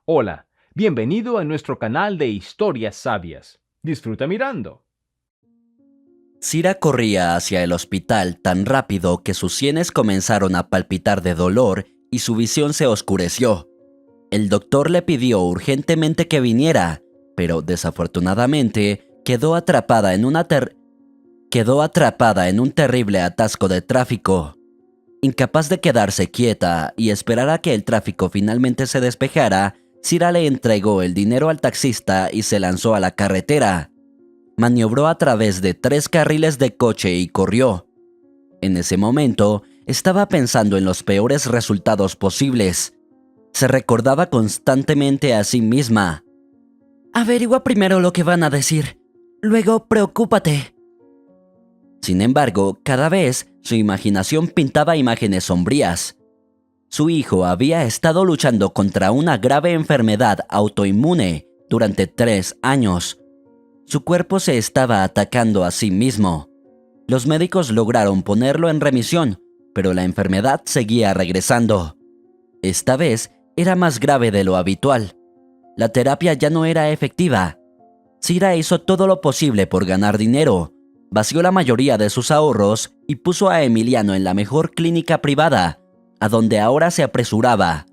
Hola, bienvenido a nuestro canal de historias sabias. Disfruta mirando. Cira corría hacia el hospital tan rápido que sus sienes comenzaron a palpitar de dolor y su visión se oscureció. El doctor le pidió urgentemente que viniera, pero desafortunadamente quedó atrapada en un terrible atasco de tráfico. Incapaz de quedarse quieta y esperar a que el tráfico finalmente se despejara, Cira le entregó el dinero al taxista y se lanzó a la carretera. Maniobró a través de 3 carriles de coche y corrió. En ese momento, estaba pensando en los peores resultados posibles. Se recordaba constantemente a sí misma. Averigua primero lo que van a decir. Luego preocúpate. Sin embargo, cada vez su imaginación pintaba imágenes sombrías. Su hijo había estado luchando contra una grave enfermedad autoinmune durante 3 años. Su cuerpo se estaba atacando a sí mismo. Los médicos lograron ponerlo en remisión, pero la enfermedad seguía regresando. Esta vez era más grave de lo habitual. La terapia ya no era efectiva. Cira hizo todo lo posible por ganar dinero, vació la mayoría de sus ahorros y puso a Emiliano en la mejor clínica privada, a donde ahora se apresuraba.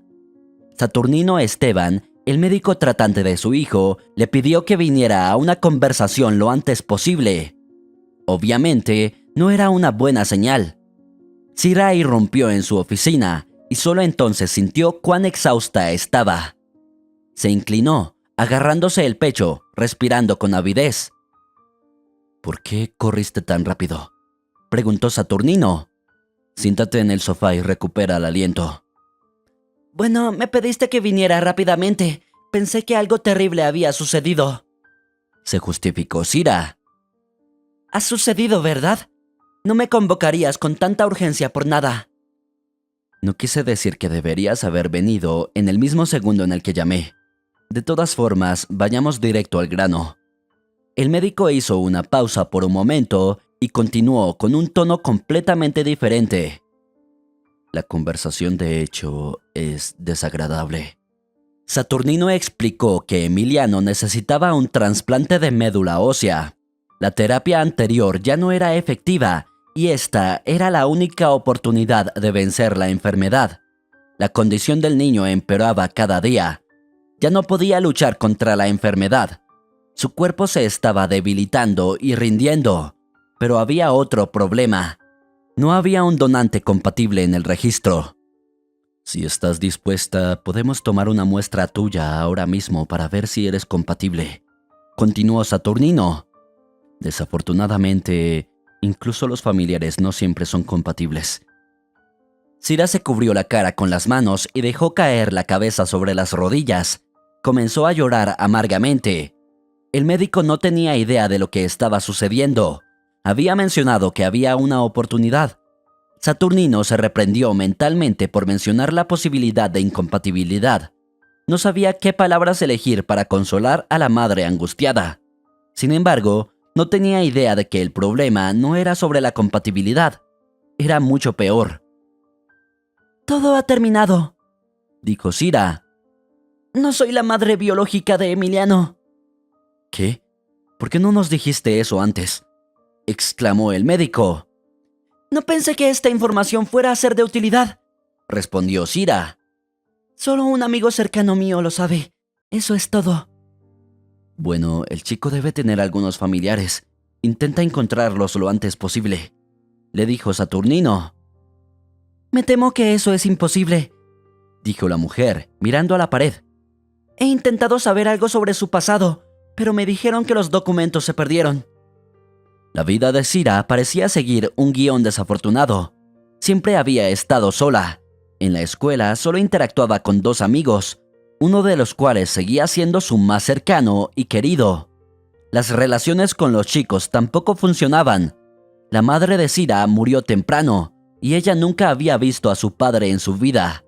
Saturnino Esteban, el médico tratante de su hijo, le pidió que viniera a una conversación lo antes posible. Obviamente, no era una buena señal. Cira irrumpió en su oficina y solo entonces sintió cuán exhausta estaba. Se inclinó, agarrándose el pecho, respirando con avidez. ¿Por qué corriste tan rápido?, preguntó Saturnino. Siéntate en el sofá y recupera el aliento. Bueno, me pediste que viniera rápidamente. Pensé que algo terrible había sucedido. Se justificó Cira. Ha sucedido, ¿verdad? No me convocarías con tanta urgencia por nada. No quise decir que deberías haber venido en el mismo segundo en el que llamé. De todas formas, vayamos directo al grano. El médico hizo una pausa por un momento y continuó con un tono completamente diferente. La conversación, de hecho, es desagradable. Saturnino explicó que Emiliano necesitaba un trasplante de médula ósea. La terapia anterior ya no era efectiva y esta era la única oportunidad de vencer la enfermedad. La condición del niño empeoraba cada día. Ya no podía luchar contra la enfermedad. Su cuerpo se estaba debilitando y rindiendo, pero había otro problema. No había un donante compatible en el registro. Si estás dispuesta, podemos tomar una muestra tuya ahora mismo para ver si eres compatible, continuó Saturnino. Desafortunadamente, incluso los familiares no siempre son compatibles. Cira se cubrió la cara con las manos y dejó caer la cabeza sobre las rodillas. Comenzó a llorar amargamente. El médico no tenía idea de lo que estaba sucediendo. Había mencionado que había una oportunidad. Saturnino se reprendió mentalmente por mencionar la posibilidad de incompatibilidad. No sabía qué palabras elegir para consolar a la madre angustiada. Sin embargo, no tenía idea de que el problema no era sobre la compatibilidad. Era mucho peor. Todo ha terminado, dijo Cira. No soy la madre biológica de Emiliano. ¿Qué? ¿Por qué no nos dijiste eso antes?, exclamó el médico. No pensé que esta información fuera a ser de utilidad, respondió Cira. Solo un amigo cercano mío lo sabe. Eso es todo. Bueno, el chico debe tener algunos familiares. Intenta encontrarlos lo antes posible, le dijo Saturnino. Me temo que eso es imposible, dijo la mujer, mirando a la pared. He intentado saber algo sobre su pasado, pero me dijeron que los documentos se perdieron. La vida de Cira parecía seguir un guión desafortunado. Siempre había estado sola. En la escuela solo interactuaba con 2 amigos, uno de los cuales seguía siendo su más cercano y querido. Las relaciones con los chicos tampoco funcionaban. La madre de Cira murió temprano y ella nunca había visto a su padre en su vida.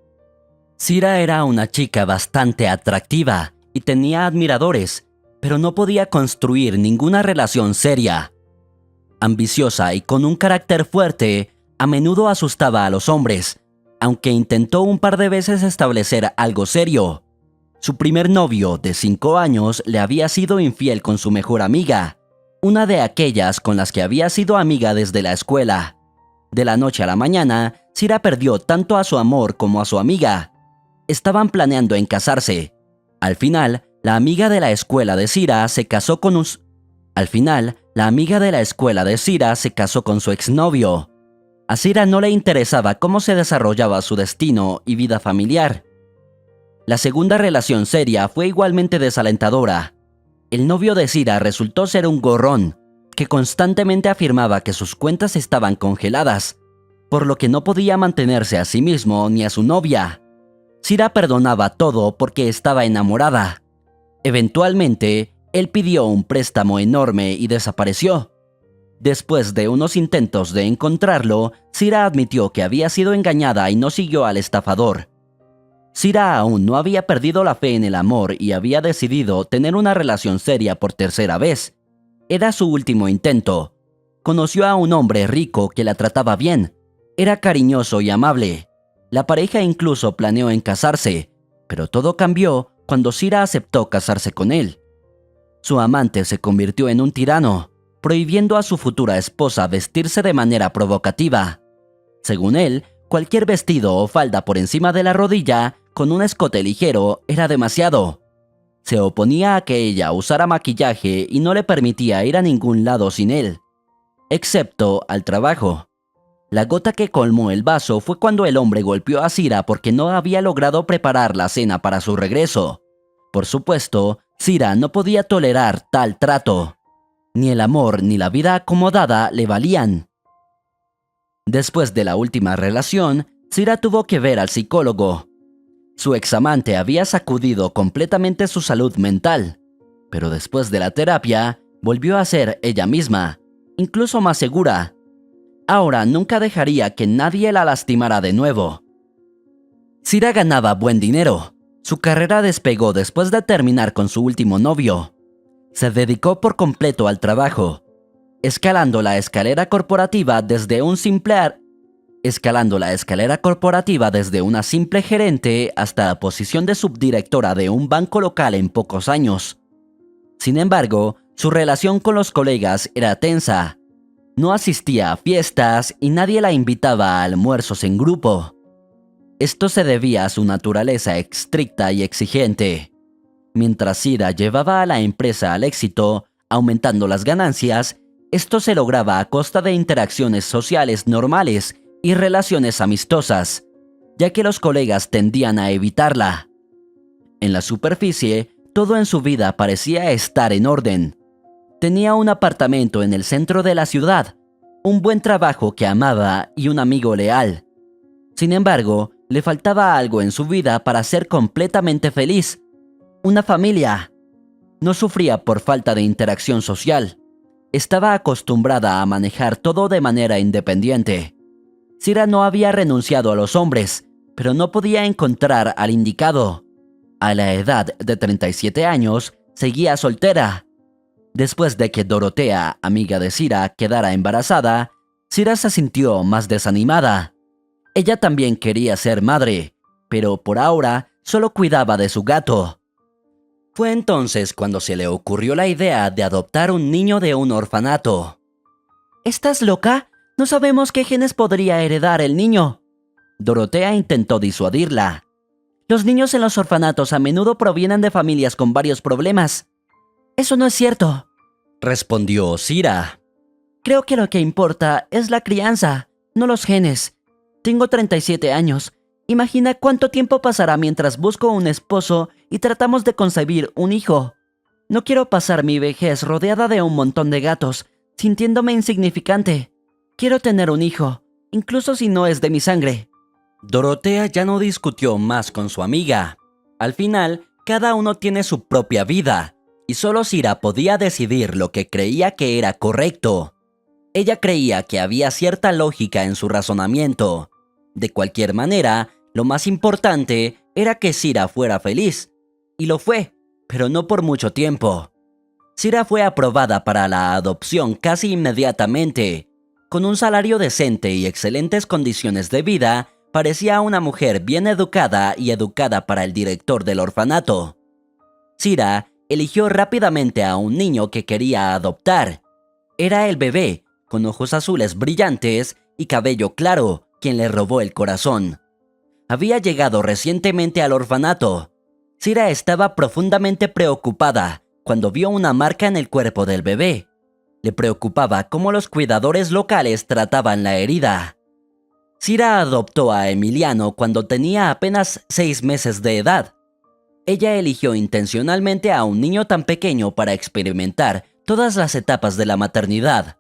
Cira era una chica bastante atractiva y tenía admiradores, pero no podía construir ninguna relación seria. Ambiciosa y con un carácter fuerte, a menudo asustaba a los hombres, aunque intentó un par de veces establecer algo serio. Su primer novio, de 5 años, le había sido infiel con su mejor amiga, una de aquellas con las que había sido amiga desde la escuela. De la noche a la mañana, Sira perdió tanto a su amor como a su amiga. Estaban planeando en casarse. Al final, la amiga de la escuela de Sira se casó con su exnovio. A Sira no le interesaba cómo se desarrollaba su destino y vida familiar. La segunda relación seria fue igualmente desalentadora. El novio de Sira resultó ser un gorrón, que constantemente afirmaba que sus cuentas estaban congeladas, por lo que no podía mantenerse a sí mismo ni a su novia. Sira perdonaba todo porque estaba enamorada. Eventualmente, él pidió un préstamo enorme y desapareció. Después de unos intentos de encontrarlo, Sira admitió que había sido engañada y no siguió al estafador. Sira aún no había perdido la fe en el amor y había decidido tener una relación seria por tercera vez. Era su último intento. Conoció a un hombre rico que la trataba bien. Era cariñoso y amable. La pareja incluso planeó en casarse, pero todo cambió cuando Sira aceptó casarse con él. Su amante se convirtió en un tirano, prohibiendo a su futura esposa vestirse de manera provocativa. Según él, cualquier vestido o falda por encima de la rodilla, con un escote ligero, era demasiado. Se oponía a que ella usara maquillaje y no le permitía ir a ningún lado sin él, excepto al trabajo. La gota que colmó el vaso fue cuando el hombre golpeó a Sira porque no había logrado preparar la cena para su regreso. Por supuesto, Sira no podía tolerar tal trato. Ni el amor ni la vida acomodada le valían. Después de la última relación, Sira tuvo que ver al psicólogo. Su examante había sacudido completamente su salud mental, pero después de la terapia, volvió a ser ella misma, incluso más segura. Ahora nunca dejaría que nadie la lastimara de nuevo. Sira ganaba buen dinero. Su carrera despegó después de terminar con su último novio. Se dedicó por completo al trabajo, escalando la escalera corporativa desde una simple gerente hasta la posición de subdirectora de un banco local en pocos años. Sin embargo, su relación con los colegas era tensa. No asistía a fiestas y nadie la invitaba a almuerzos en grupo. Esto se debía a su naturaleza estricta y exigente. Mientras Sira llevaba a la empresa al éxito, aumentando las ganancias, esto se lograba a costa de interacciones sociales normales y relaciones amistosas, ya que los colegas tendían a evitarla. En la superficie, todo en su vida parecía estar en orden. Tenía un apartamento en el centro de la ciudad, un buen trabajo que amaba y un amigo leal. Sin embargo, le faltaba algo en su vida para ser completamente feliz: una familia. No sufría por falta de interacción social. Estaba acostumbrada a manejar todo de manera independiente. Sira no había renunciado a los hombres, pero no podía encontrar al indicado. A la edad de 37 años, seguía soltera. Después de que Dorotea, amiga de Sira, quedara embarazada, Sira se sintió más desanimada. Ella también quería ser madre, pero por ahora solo cuidaba de su gato. Fue entonces cuando se le ocurrió la idea de adoptar un niño de un orfanato. ¿Estás loca? No sabemos qué genes podría heredar el niño. Dorotea intentó disuadirla. Los niños en los orfanatos a menudo provienen de familias con varios problemas. Eso no es cierto, respondió Sira. Creo que lo que importa es la crianza, no los genes. Tengo 37 años. Imagina cuánto tiempo pasará mientras busco un esposo y tratamos de concebir un hijo. No quiero pasar mi vejez rodeada de un montón de gatos, sintiéndome insignificante. Quiero tener un hijo, incluso si no es de mi sangre. Dorotea ya no discutió más con su amiga. Al final, cada uno tiene su propia vida, y solo Sira podía decidir lo que creía que era correcto. Ella creía que había cierta lógica en su razonamiento. De cualquier manera, lo más importante era que Sira fuera feliz. Y lo fue, pero no por mucho tiempo. Sira fue aprobada para la adopción casi inmediatamente. Con un salario decente y excelentes condiciones de vida, parecía una mujer bien educada y educada para el director del orfanato. Sira eligió rápidamente a un niño que quería adoptar. Era el bebé, con ojos azules brillantes y cabello claro, quien le robó el corazón. Había llegado recientemente al orfanato. Sira estaba profundamente preocupada cuando vio una marca en el cuerpo del bebé. Le preocupaba cómo los cuidadores locales trataban la herida. Sira adoptó a Emiliano cuando tenía apenas 6 meses de edad. Ella eligió intencionalmente a un niño tan pequeño para experimentar todas las etapas de la maternidad.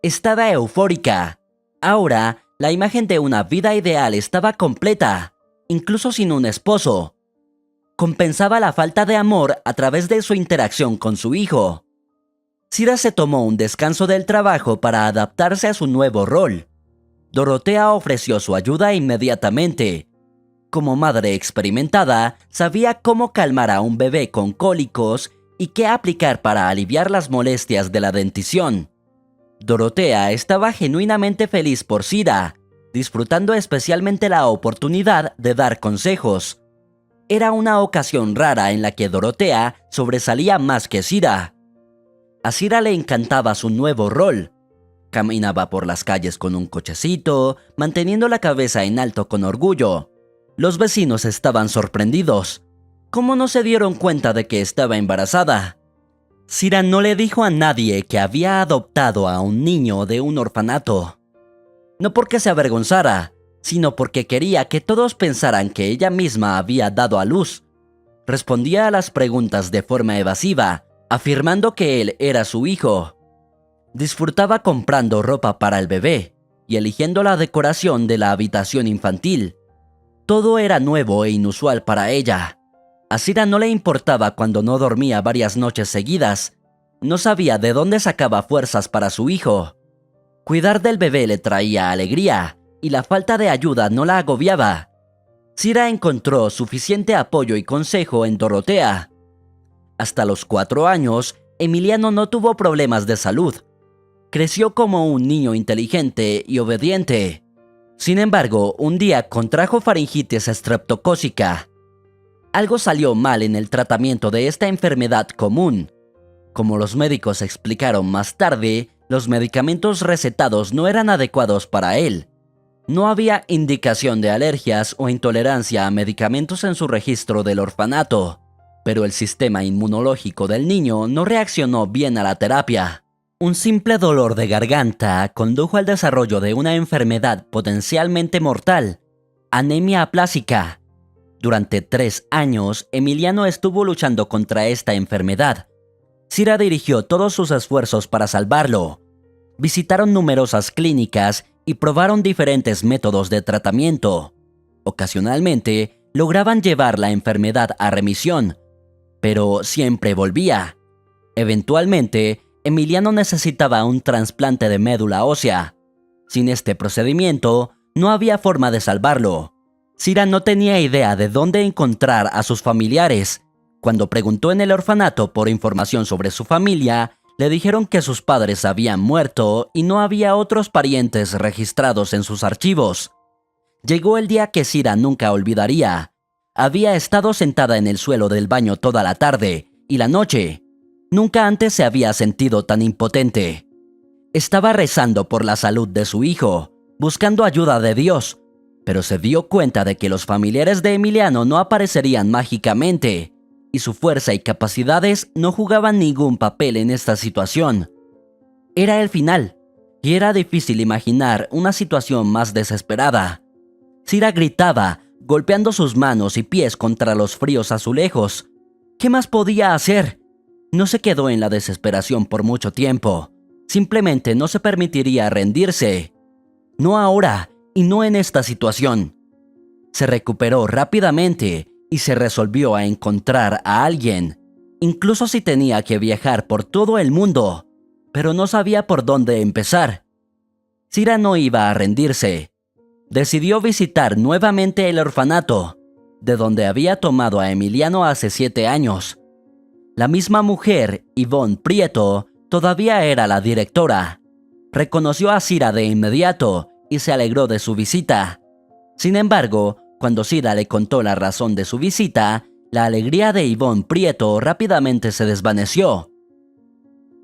Estaba eufórica. Ahora, la imagen de una vida ideal estaba completa, incluso sin un esposo. Compensaba la falta de amor a través de su interacción con su hijo. Sira se tomó un descanso del trabajo para adaptarse a su nuevo rol. Dorotea ofreció su ayuda inmediatamente. Como madre experimentada, sabía cómo calmar a un bebé con cólicos y qué aplicar para aliviar las molestias de la dentición. Dorotea estaba genuinamente feliz por Sira, disfrutando especialmente la oportunidad de dar consejos. Era una ocasión rara en la que Dorotea sobresalía más que Sira. A Sira le encantaba su nuevo rol. Caminaba por las calles con un cochecito, manteniendo la cabeza en alto con orgullo. Los vecinos estaban sorprendidos. ¿Cómo no se dieron cuenta de que estaba embarazada? Sira no le dijo a nadie que había adoptado a un niño de un orfanato. No porque se avergonzara, sino porque quería que todos pensaran que ella misma había dado a luz. Respondía a las preguntas de forma evasiva, afirmando que él era su hijo. Disfrutaba comprando ropa para el bebé y eligiendo la decoración de la habitación infantil. Todo era nuevo e inusual para ella. A Sira no le importaba cuando no dormía varias noches seguidas. No sabía de dónde sacaba fuerzas para su hijo. Cuidar del bebé le traía alegría y la falta de ayuda no la agobiaba. Sira encontró suficiente apoyo y consejo en Dorotea. Hasta los 4 años, Emiliano no tuvo problemas de salud. Creció como un niño inteligente y obediente. Sin embargo, un día contrajo faringitis estreptocócica. Algo salió mal en el tratamiento de esta enfermedad común. Como los médicos explicaron más tarde, los medicamentos recetados no eran adecuados para él. No había indicación de alergias o intolerancia a medicamentos en su registro del orfanato, pero el sistema inmunológico del niño no reaccionó bien a la terapia. Un simple dolor de garganta condujo al desarrollo de una enfermedad potencialmente mortal, anemia aplásica. Durante 3 años, Emiliano estuvo luchando contra esta enfermedad. Sira dirigió todos sus esfuerzos para salvarlo. Visitaron numerosas clínicas y probaron diferentes métodos de tratamiento. Ocasionalmente, lograban llevar la enfermedad a remisión, pero siempre volvía. Eventualmente, Emiliano necesitaba un trasplante de médula ósea. Sin este procedimiento, no había forma de salvarlo. Sira no tenía idea de dónde encontrar a sus familiares. Cuando preguntó en el orfanato por información sobre su familia, le dijeron que sus padres habían muerto y no había otros parientes registrados en sus archivos. Llegó el día que Sira nunca olvidaría. Había estado sentada en el suelo del baño toda la tarde y la noche. Nunca antes se había sentido tan impotente. Estaba rezando por la salud de su hijo, buscando ayuda de Dios, pero se dio cuenta de que los familiares de Emiliano no aparecerían mágicamente, y su fuerza y capacidades no jugaban ningún papel en esta situación. Era el final, y era difícil imaginar una situación más desesperada. Sira gritaba, golpeando sus manos y pies contra los fríos azulejos. ¿Qué más podía hacer? No se quedó en la desesperación por mucho tiempo. Simplemente no se permitiría rendirse. No ahora y no en esta situación. Se recuperó rápidamente y se resolvió a encontrar a alguien, incluso si tenía que viajar por todo el mundo, pero no sabía por dónde empezar. Sira no iba a rendirse. Decidió visitar nuevamente el orfanato, de donde había tomado a Emiliano hace 7 años. La misma mujer, Yvonne Prieto, todavía era la directora. Reconoció a Sira de inmediato y se alegró de su visita. Sin embargo, cuando Sira le contó la razón de su visita, la alegría de Yvonne Prieto rápidamente se desvaneció.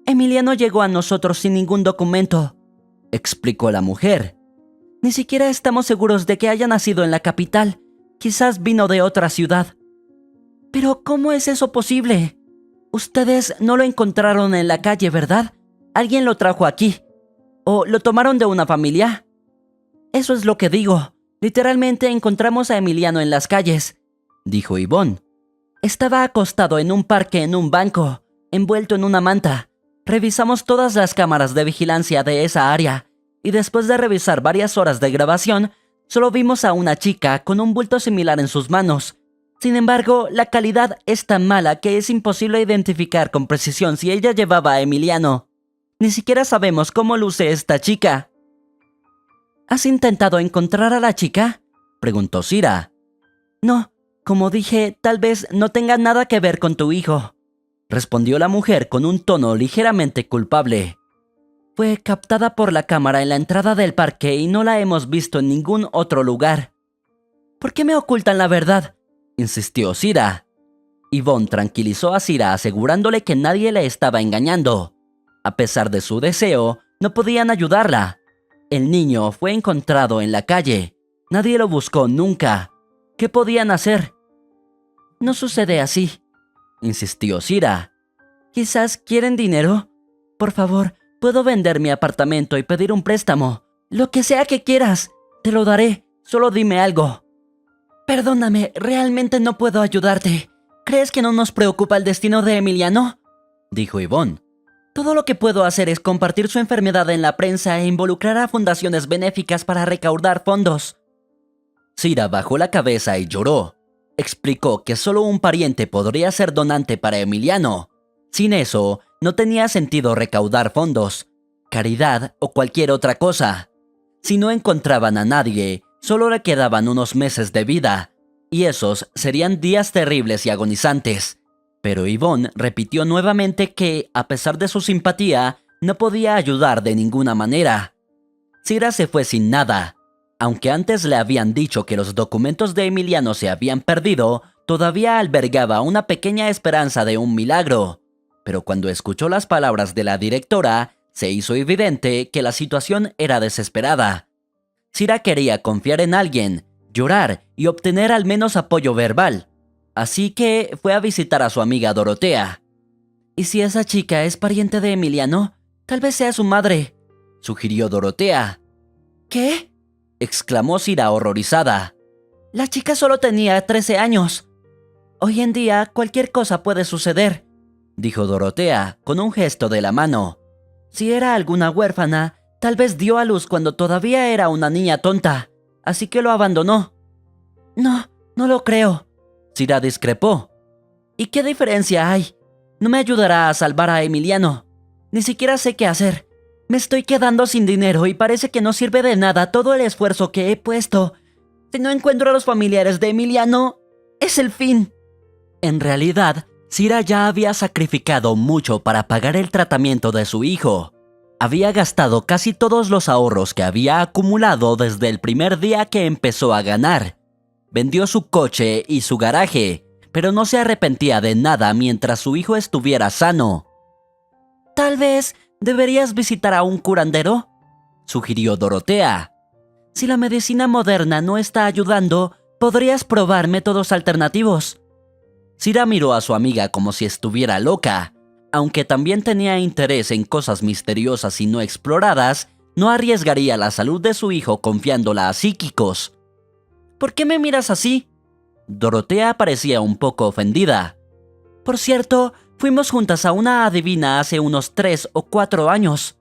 «Emiliano llegó a nosotros sin ningún documento», explicó la mujer. «Ni siquiera estamos seguros de que haya nacido en la capital. Quizás vino de otra ciudad». «¿Pero cómo es eso posible? Ustedes no lo encontraron en la calle, ¿verdad? Alguien lo trajo aquí. ¿O lo tomaron de una familia?» «Eso es lo que digo. Literalmente encontramos a Emiliano en las calles», dijo Yvonne. «Estaba acostado en un parque en un banco, envuelto en una manta. Revisamos todas las cámaras de vigilancia de esa área, y después de revisar varias horas de grabación, solo vimos a una chica con un bulto similar en sus manos. Sin embargo, la calidad es tan mala que es imposible identificar con precisión si ella llevaba a Emiliano. Ni siquiera sabemos cómo luce esta chica». «¿Has intentado encontrar a la chica?», preguntó Sira. «No, como dije, tal vez no tenga nada que ver con tu hijo», respondió la mujer con un tono ligeramente culpable. «Fue captada por la cámara en la entrada del parque y no la hemos visto en ningún otro lugar». «¿Por qué me ocultan la verdad?», insistió Sira. Yvonne tranquilizó a Sira asegurándole que nadie le estaba engañando. A pesar de su deseo, no podían ayudarla. El niño fue encontrado en la calle. Nadie lo buscó nunca. ¿Qué podían hacer? «No sucede así», insistió Sira. «Quizás quieren dinero. Por favor, puedo vender mi apartamento y pedir un préstamo. Lo que sea que quieras, te lo daré. Solo dime algo». «Perdóname, realmente no puedo ayudarte. ¿Crees que no nos preocupa el destino de Emiliano?», dijo Yvonne. «Todo lo que puedo hacer es compartir su enfermedad en la prensa e involucrar a fundaciones benéficas para recaudar fondos». Sira bajó la cabeza y lloró. Explicó que solo un pariente podría ser donante para Emiliano. Sin eso, no tenía sentido recaudar fondos, caridad o cualquier otra cosa. Si no encontraban a nadie, solo le quedaban unos meses de vida, y esos serían días terribles y agonizantes. Pero Yvonne repitió nuevamente que, a pesar de su simpatía, no podía ayudar de ninguna manera. Sira se fue sin nada. Aunque antes le habían dicho que los documentos de Emiliano se habían perdido, todavía albergaba una pequeña esperanza de un milagro. Pero cuando escuchó las palabras de la directora, se hizo evidente que la situación era desesperada. Sira quería confiar en alguien, llorar y obtener al menos apoyo verbal. Así que fue a visitar a su amiga Dorotea. «¿Y si esa chica es pariente de Emiliano? Tal vez sea su madre», sugirió Dorotea. «¿Qué?», exclamó Sira horrorizada. «La chica solo tenía 13 años. Hoy en día cualquier cosa puede suceder», dijo Dorotea con un gesto de la mano. «Si era alguna huérfana, tal vez dio a luz cuando todavía era una niña tonta, así que lo abandonó». No lo creo», Sira discrepó. «¿Y qué diferencia hay? No me ayudará a salvar a Emiliano. Ni siquiera sé qué hacer. Me estoy quedando sin dinero y parece que no sirve de nada todo el esfuerzo que he puesto. Si no encuentro a los familiares de Emiliano, es el fin». En realidad, Sira ya había sacrificado mucho para pagar el tratamiento de su hijo. Había gastado casi todos los ahorros que había acumulado desde el primer día que empezó a ganar. Vendió su coche y su garaje, pero no se arrepentía de nada mientras su hijo estuviera sano. «Tal vez deberías visitar a un curandero», sugirió Dorotea. «Si la medicina moderna no está ayudando, podrías probar métodos alternativos». Sira miró a su amiga como si estuviera loca. Aunque también tenía interés en cosas misteriosas y no exploradas, no arriesgaría la salud de su hijo confiándola a psíquicos. «¿Por qué me miras así?», Dorotea parecía un poco ofendida. «Por cierto, fuimos juntas a una adivina hace unos 3 o 4 años.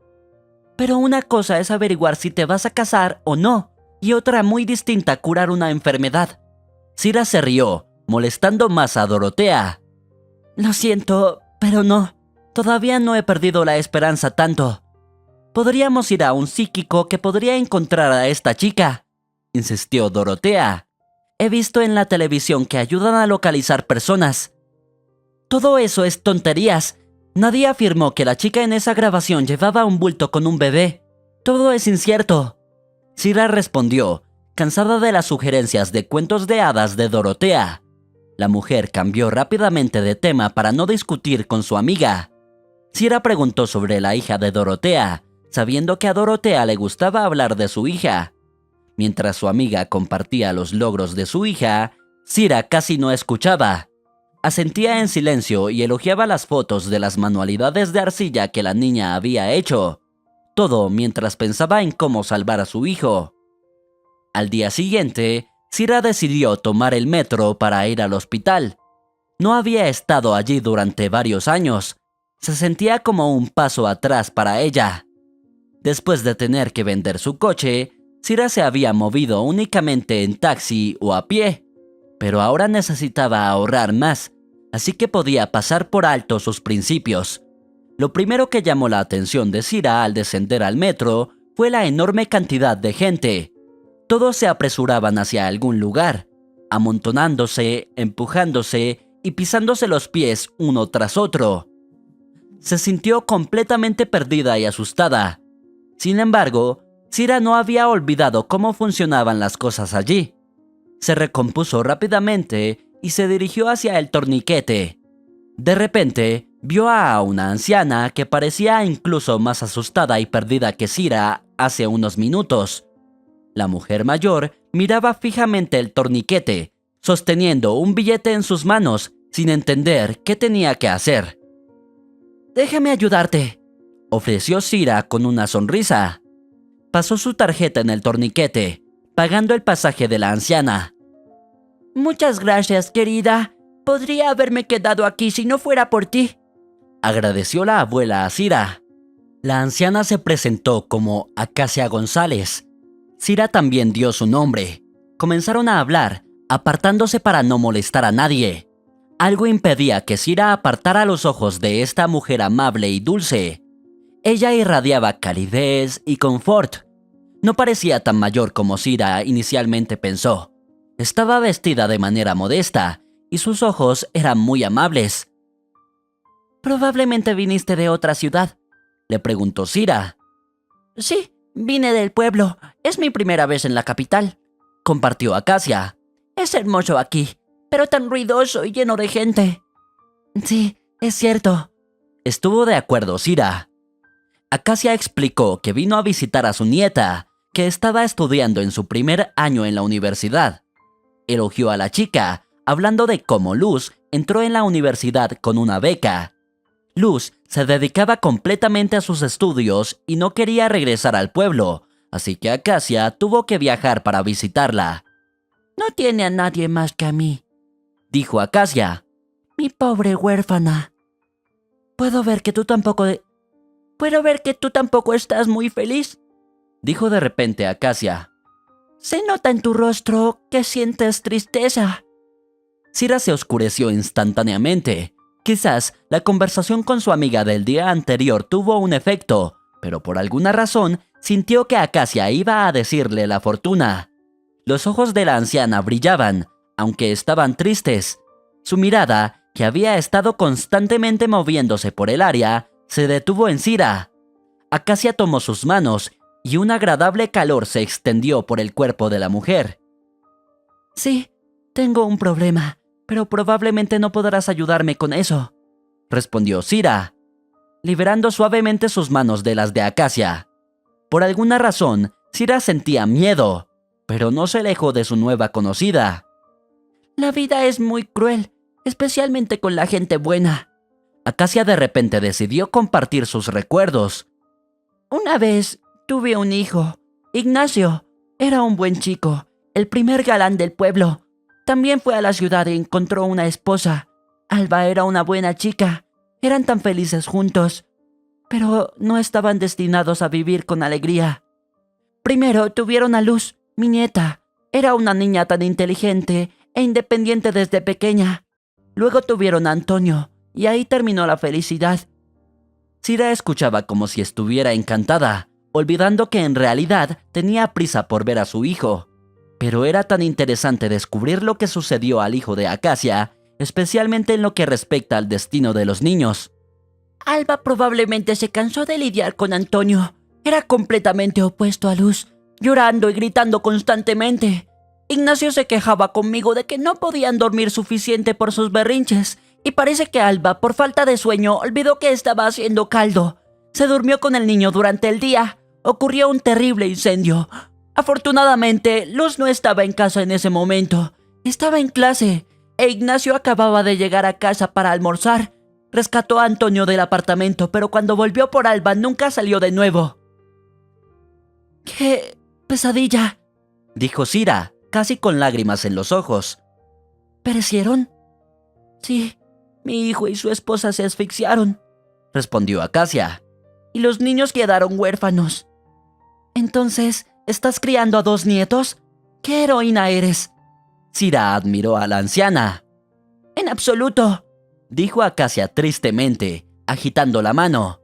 Pero una cosa es averiguar si te vas a casar o no, y otra muy distinta curar una enfermedad». Sira se rió, molestando más a Dorotea. «Lo siento, pero no. Todavía no he perdido la esperanza tanto. Podríamos ir a un psíquico que podría encontrar a esta chica», insistió Dorotea. «He visto en la televisión que ayudan a localizar personas». «Todo eso es tonterías. Nadie afirmó que la chica en esa grabación llevaba un bulto con un bebé. Todo es incierto». Sira respondió cansada de las sugerencias de cuentos de hadas de Dorotea. La mujer cambió rápidamente de tema para no discutir con su amiga. Sira preguntó sobre la hija de Dorotea, sabiendo que a Dorotea le gustaba hablar de su hija. Mientras su amiga compartía los logros de su hija, Sira casi no escuchaba. Asentía en silencio y elogiaba las fotos de las manualidades de arcilla que la niña había hecho. Todo mientras pensaba en cómo salvar a su hijo. Al día siguiente, Sira decidió tomar el metro para ir al hospital. No había estado allí durante varios años. Se sentía como un paso atrás para ella. Después de tener que vender su coche, Sira se había movido únicamente en taxi o a pie, pero ahora necesitaba ahorrar más, así que podía pasar por alto sus principios. Lo primero que llamó la atención de Sira al descender al metro fue la enorme cantidad de gente. Todos se apresuraban hacia algún lugar, amontonándose, empujándose y pisándose los pies uno tras otro. Se sintió completamente perdida y asustada. Sin embargo, Sira no había olvidado cómo funcionaban las cosas allí. Se recompuso rápidamente y se dirigió hacia el torniquete. De repente, vio a una anciana que parecía incluso más asustada y perdida que Sira hace unos minutos. La mujer mayor miraba fijamente el torniquete, sosteniendo un billete en sus manos, sin entender qué tenía que hacer. «Déjame ayudarte», ofreció Sira con una sonrisa. Pasó su tarjeta en el torniquete, pagando el pasaje de la anciana. «Muchas gracias, querida. Podría haberme quedado aquí si no fuera por ti», agradeció la abuela a Sira. La anciana se presentó como Acacia González. Sira también dio su nombre. Comenzaron a hablar, apartándose para no molestar a nadie. Algo impedía que Sira apartara los ojos de esta mujer amable y dulce. Ella irradiaba calidez y confort. No parecía tan mayor como Sira inicialmente pensó. Estaba vestida de manera modesta y sus ojos eran muy amables. «¿Probablemente viniste de otra ciudad?», le preguntó Sira. «Sí, vine del pueblo. Es mi primera vez en la capital», compartió Acacia. «Es hermoso aquí, pero tan ruidoso y lleno de gente». «Sí, es cierto», estuvo de acuerdo Sira. Acacia explicó que vino a visitar a su nieta, que estaba estudiando en su primer año en la universidad. Elogió a la chica, hablando de cómo Luz entró en la universidad con una beca. Luz se dedicaba completamente a sus estudios y no quería regresar al pueblo, así que Acacia tuvo que viajar para visitarla. «No tiene a nadie más que a mí», dijo Acacia. «Mi pobre huérfana. Puedo ver que tú tampoco estás muy feliz», dijo de repente Acacia. «Se nota en tu rostro que sientes tristeza». Sira se oscureció instantáneamente. Quizás la conversación con su amiga del día anterior tuvo un efecto, pero por alguna razón sintió que Acacia iba a decirle la fortuna. Los ojos de la anciana brillaban, aunque estaban tristes. Su mirada, que había estado constantemente moviéndose por el área, se detuvo en Sira. Acacia tomó sus manos y un agradable calor se extendió por el cuerpo de la mujer. «Sí, tengo un problema, pero probablemente no podrás ayudarme con eso», respondió Sira, liberando suavemente sus manos de las de Acacia. Por alguna razón, Sira sentía miedo, pero no se alejó de su nueva conocida. «La vida es muy cruel, especialmente con la gente buena». Acacia de repente decidió compartir sus recuerdos. «Una vez tuve un hijo, Ignacio. Era un buen chico, el primer galán del pueblo. También fue a la ciudad y encontró una esposa. Alba era una buena chica. Eran tan felices juntos, pero no estaban destinados a vivir con alegría. Primero tuvieron a Luz, mi nieta. Era una niña tan inteligente e independiente desde pequeña. Luego tuvieron a Antonio, y ahí terminó la felicidad». Sira escuchaba como si estuviera encantada, olvidando que en realidad tenía prisa por ver a su hijo. Pero era tan interesante descubrir lo que sucedió al hijo de Acacia, especialmente en lo que respecta al destino de los niños. «Alba probablemente se cansó de lidiar con Antonio. Era completamente opuesto a Luz. llorando y gritando constantemente. Ignacio se quejaba conmigo de que no podían dormir suficiente por sus berrinches, y parece que Alba, por falta de sueño, olvidó que estaba haciendo caldo. Se durmió con el niño durante el día. Ocurrió un terrible incendio. Afortunadamente, Luz no estaba en casa en ese momento. Estaba en clase, e Ignacio acababa de llegar a casa para almorzar. Rescató a Antonio del apartamento, pero cuando volvió por Alba nunca salió de nuevo. ¡Qué pesadilla!, dijo Sira, casi con lágrimas en los ojos. ¿Perecieron? Sí, mi hijo y su esposa se asfixiaron, respondió Acacia. Y los niños quedaron huérfanos. Entonces, ¿estás criando a 2 nietos? ¿Qué heroína eres? Sira admiró a la anciana. En absoluto, dijo Acacia tristemente, agitando la mano.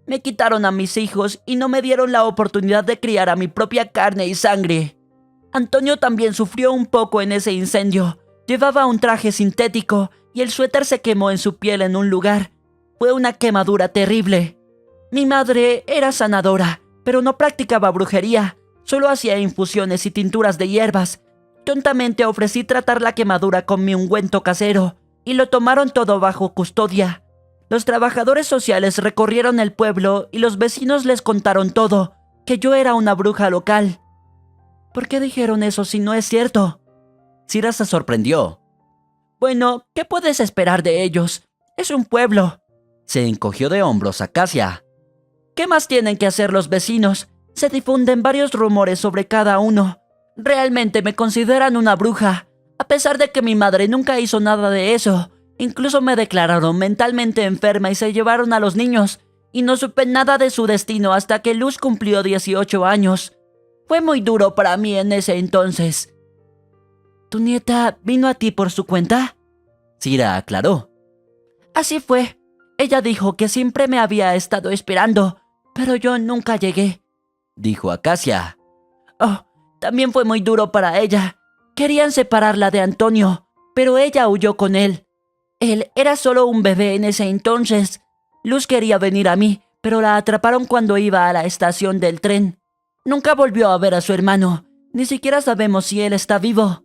Me quitaron a mis hijos y no me dieron la oportunidad de criar a mi propia carne y sangre. Antonio también sufrió un poco en ese incendio. Llevaba un traje sintético y el suéter se quemó en su piel en un lugar. Fue una quemadura terrible. Mi madre era sanadora, pero no practicaba brujería. Solo hacía infusiones y tinturas de hierbas. Tontamente ofrecí tratar la quemadura con mi ungüento casero y lo tomaron todo bajo custodia. Los trabajadores sociales recorrieron el pueblo y los vecinos les contaron todo, que yo era una bruja local. ¿Por qué dijeron eso si no es cierto? Sira se sorprendió. Bueno, ¿qué puedes esperar de ellos? Es un pueblo. Se encogió de hombros Acacia. ¿Qué más tienen que hacer los vecinos? Se difunden varios rumores sobre cada uno. Realmente me consideran una bruja, a pesar de que mi madre nunca hizo nada de eso. Incluso me declararon mentalmente enferma y se llevaron a los niños, y no supe nada de su destino hasta que Luz cumplió 18 años. Fue muy duro para mí en ese entonces. ¿Tu nieta vino a ti por su cuenta? Sira aclaró. Así fue. Ella dijo que siempre me había estado esperando, pero yo nunca llegué, dijo Acacia. Oh, también fue muy duro para ella. Querían separarla de Antonio, pero ella huyó con él. Él era solo un bebé en ese entonces. Luz quería venir a mí, pero la atraparon cuando iba a la estación del tren. Nunca volvió a ver a su hermano. Ni siquiera sabemos si él está vivo.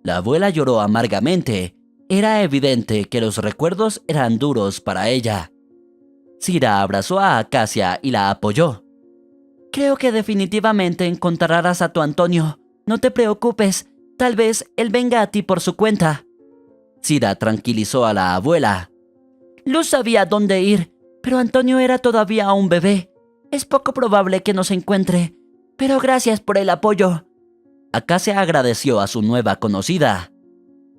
La abuela lloró amargamente. Era evidente que los recuerdos eran duros para ella. Sira abrazó a Acacia y la apoyó. Creo que definitivamente encontrarás a tu Antonio. No te preocupes, tal vez él venga a ti por su cuenta. Sira tranquilizó a la abuela. Luz sabía dónde ir, pero Antonio era todavía un bebé. Es poco probable que nos encuentre, pero gracias por el apoyo. Acacia agradeció a su nueva conocida.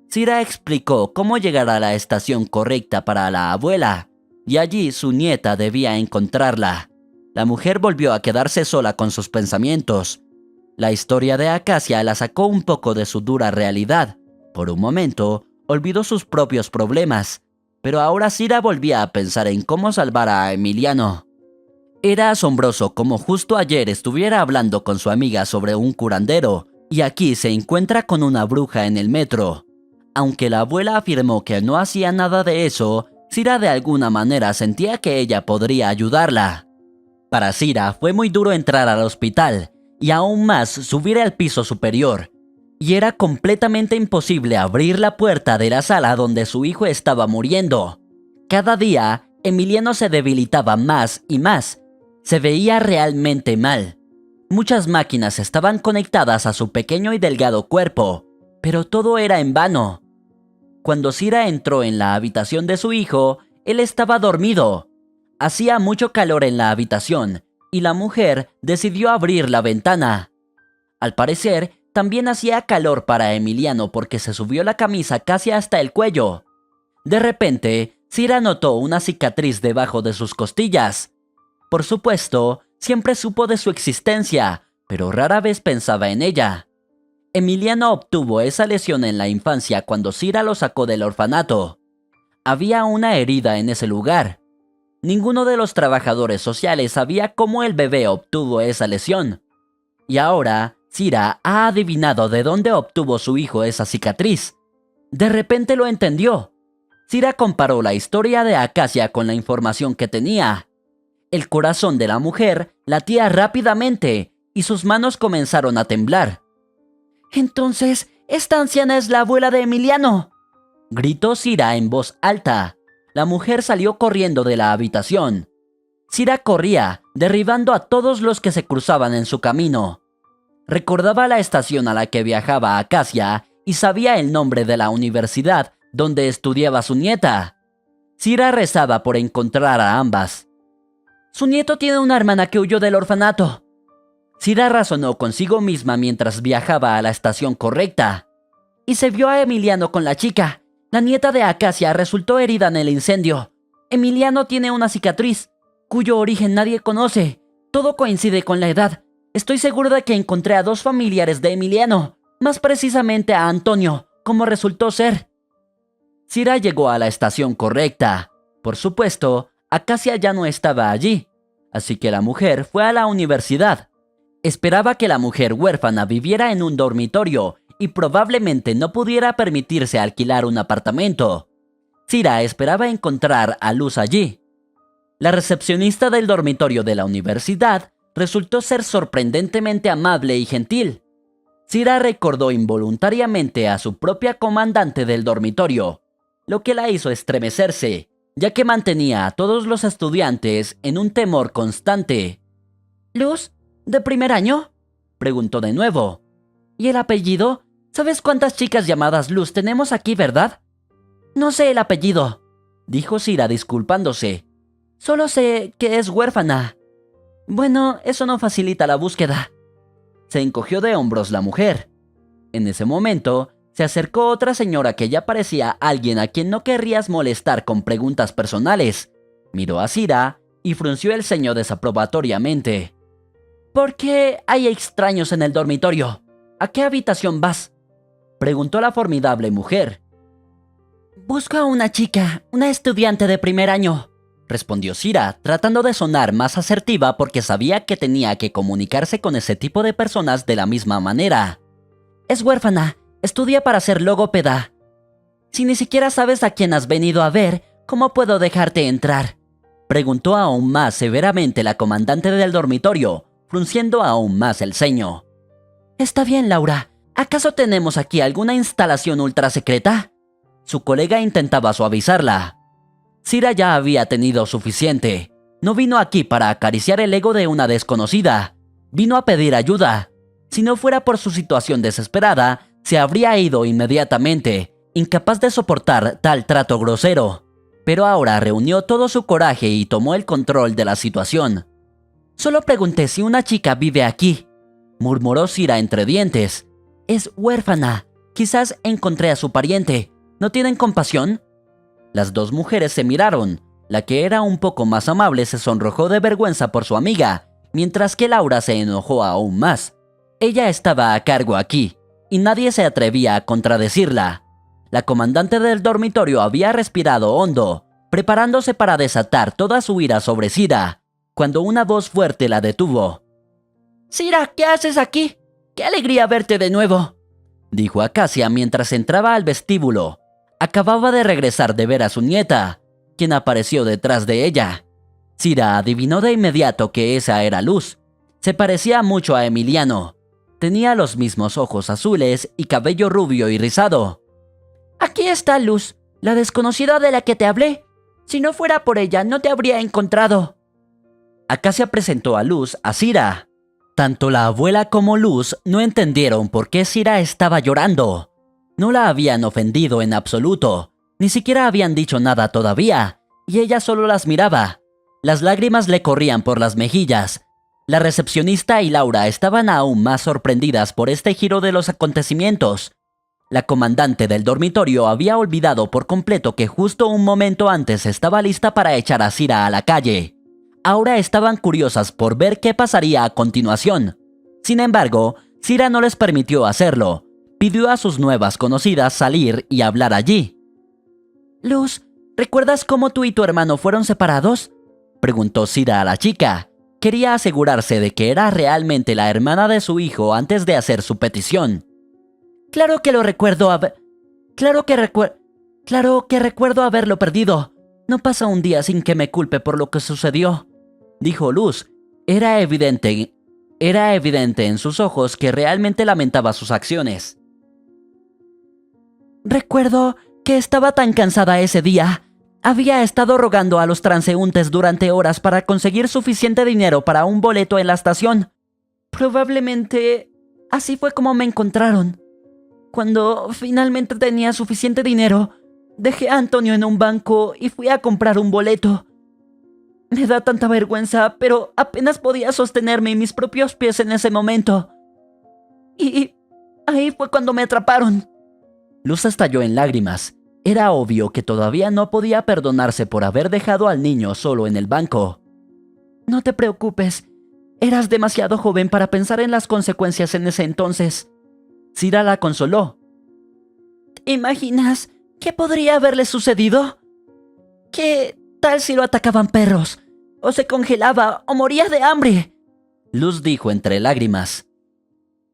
Sira explicó cómo llegar a la estación correcta para la abuela, y allí su nieta debía encontrarla. La mujer volvió a quedarse sola con sus pensamientos. La historia de Acacia la sacó un poco de su dura realidad. Por un momento, olvidó sus propios problemas, pero ahora Sira volvía a pensar en cómo salvar a Emiliano. Era asombroso cómo justo ayer estuviera hablando con su amiga sobre un curandero, y aquí se encuentra con una bruja en el metro. Aunque la abuela afirmó que no hacía nada de eso, Sira de alguna manera sentía que ella podría ayudarla. Para Sira fue muy duro entrar al hospital, y aún más subir al piso superior. Y era completamente imposible abrir la puerta de la sala donde su hijo estaba muriendo. Cada día, Emiliano se debilitaba más y más. Se veía realmente mal. Muchas máquinas estaban conectadas a su pequeño y delgado cuerpo, pero todo era en vano. Cuando Sira entró en la habitación de su hijo, él estaba dormido. Hacía mucho calor en la habitación, y la mujer decidió abrir la ventana. Al parecer, también hacía calor para Emiliano porque se subió la camisa casi hasta el cuello. De repente, Sira notó una cicatriz debajo de sus costillas. Por supuesto, siempre supo de su existencia, pero rara vez pensaba en ella. Emiliano obtuvo esa lesión en la infancia cuando Sira lo sacó del orfanato. Había una herida en ese lugar. Ninguno de los trabajadores sociales sabía cómo el bebé obtuvo esa lesión. Y ahora, Sira ha adivinado de dónde obtuvo su hijo esa cicatriz. De repente lo entendió. Sira comparó la historia de Acacia con la información que tenía. El corazón de la mujer latía rápidamente, y sus manos comenzaron a temblar. «Entonces, esta anciana es la abuela de Emiliano», gritó Sira en voz alta. La mujer salió corriendo de la habitación. Sira corría, derribando a todos los que se cruzaban en su camino. Recordaba la estación a la que viajaba Acacia y sabía el nombre de la universidad donde estudiaba su nieta. Sira rezaba por encontrar a ambas. «Su nieto tiene una hermana que huyó del orfanato». Sira razonó consigo misma mientras viajaba a la estación correcta. «Y se vio a Emiliano con la chica. La nieta de Acacia resultó herida en el incendio. Emiliano tiene una cicatriz, cuyo origen nadie conoce. Todo coincide con la edad. Estoy seguro de que encontré a 2 familiares de Emiliano, más precisamente a Antonio, como resultó ser». Sira llegó a la estación correcta. Por supuesto, Acacia ya no estaba allí, así que la mujer fue a la universidad. Esperaba que la mujer huérfana viviera en un dormitorio y probablemente no pudiera permitirse alquilar un apartamento. Sira esperaba encontrar a Luz allí. La recepcionista del dormitorio de la universidad resultó ser sorprendentemente amable y gentil. Sira recordó involuntariamente a su propia comandante del dormitorio, lo que la hizo estremecerse, ya que mantenía a todos los estudiantes en un temor constante. «¿Luz? ¿De primer año?», preguntó de nuevo. «¿Y el apellido? ¿Sabes cuántas chicas llamadas Luz tenemos aquí, verdad?» «No sé el apellido», dijo Sira disculpándose. «Solo sé que es huérfana». «Bueno, eso no facilita la búsqueda». Se encogió de hombros la mujer. En ese momento, se acercó otra señora que ya parecía alguien a quien no querrías molestar con preguntas personales. Miró a Sira y frunció el ceño desaprobatoriamente. «¿Por qué hay extraños en el dormitorio? ¿A qué habitación vas?», preguntó la formidable mujer. «Busco a una chica, una estudiante de primer año», respondió Sira, tratando de sonar más asertiva porque sabía que tenía que comunicarse con ese tipo de personas de la misma manera. «Es huérfana, estudia para ser logópeda». «Si ni siquiera sabes a quién has venido a ver, ¿cómo puedo dejarte entrar?», preguntó aún más severamente la comandante del dormitorio, frunciendo aún más el ceño. «Está bien, Laura. ¿Acaso tenemos aquí alguna instalación ultra secreta?», su colega intentaba suavizarla. Sira ya había tenido suficiente. No vino aquí para acariciar el ego de una desconocida. Vino a pedir ayuda. Si no fuera por su situación desesperada, se habría ido inmediatamente, incapaz de soportar tal trato grosero. Pero ahora reunió todo su coraje y tomó el control de la situación. «Solo pregunté si una chica vive aquí», murmuró Sira entre dientes. «Es huérfana. Quizás encontré a su pariente. ¿No tienen compasión?». Las 2 mujeres se miraron. La que era un poco más amable se sonrojó de vergüenza por su amiga, mientras que Laura se enojó aún más. Ella estaba a cargo aquí, y nadie se atrevía a contradecirla. La comandante del dormitorio había respirado hondo, preparándose para desatar toda su ira sobre Sira, cuando una voz fuerte la detuvo. «Sira, ¿qué haces aquí? ¡Qué alegría verte de nuevo!», dijo Acacia mientras entraba al vestíbulo. Acababa de regresar de ver a su nieta, quien apareció detrás de ella. Sira adivinó de inmediato que esa era Luz. Se parecía mucho a Emiliano. Tenía los mismos ojos azules y cabello rubio y rizado. «Aquí está Luz, la desconocida de la que te hablé. Si no fuera por ella, no te habría encontrado». Acacia presentó a Luz a Sira. Tanto la abuela como Luz no entendieron por qué Sira estaba llorando. No la habían ofendido en absoluto, ni siquiera habían dicho nada todavía, y ella solo las miraba. Las lágrimas le corrían por las mejillas. La recepcionista y Laura estaban aún más sorprendidas por este giro de los acontecimientos. La comandante del dormitorio había olvidado por completo que justo un momento antes estaba lista para echar a Sira a la calle. Ahora estaban curiosas por ver qué pasaría a continuación. Sin embargo, Sira no les permitió hacerlo. Pidió a sus nuevas conocidas salir y hablar allí. «Luz, ¿recuerdas cómo tú y tu hermano fueron separados?», preguntó Sira a la chica. Quería asegurarse de que era realmente la hermana de su hijo antes de hacer su petición. «Claro que lo recuerdo Claro que recuerdo haberlo perdido. No pasa un día sin que me culpe por lo que sucedió», dijo Luz. Era evidente Era evidente en sus ojos que realmente lamentaba sus acciones. Recuerdo que estaba tan cansada ese día. Había estado rogando a los transeúntes durante horas para conseguir suficiente dinero para un boleto en la estación. Probablemente así fue como me encontraron. Cuando finalmente tenía suficiente dinero, dejé a Antonio en un banco y fui a comprar un boleto. Me da tanta vergüenza, pero apenas podía sostenerme en mis propios pies en ese momento. Y ahí fue cuando me atraparon. Luz estalló en lágrimas. Era obvio que todavía no podía perdonarse por haber dejado al niño solo en el banco. No te preocupes. Eras demasiado joven para pensar en las consecuencias en ese entonces. Sira la consoló. ¿Te imaginas qué podría haberle sucedido? ¿Qué tal si lo atacaban perros? ¿O se congelaba o moría de hambre? Luz dijo entre lágrimas.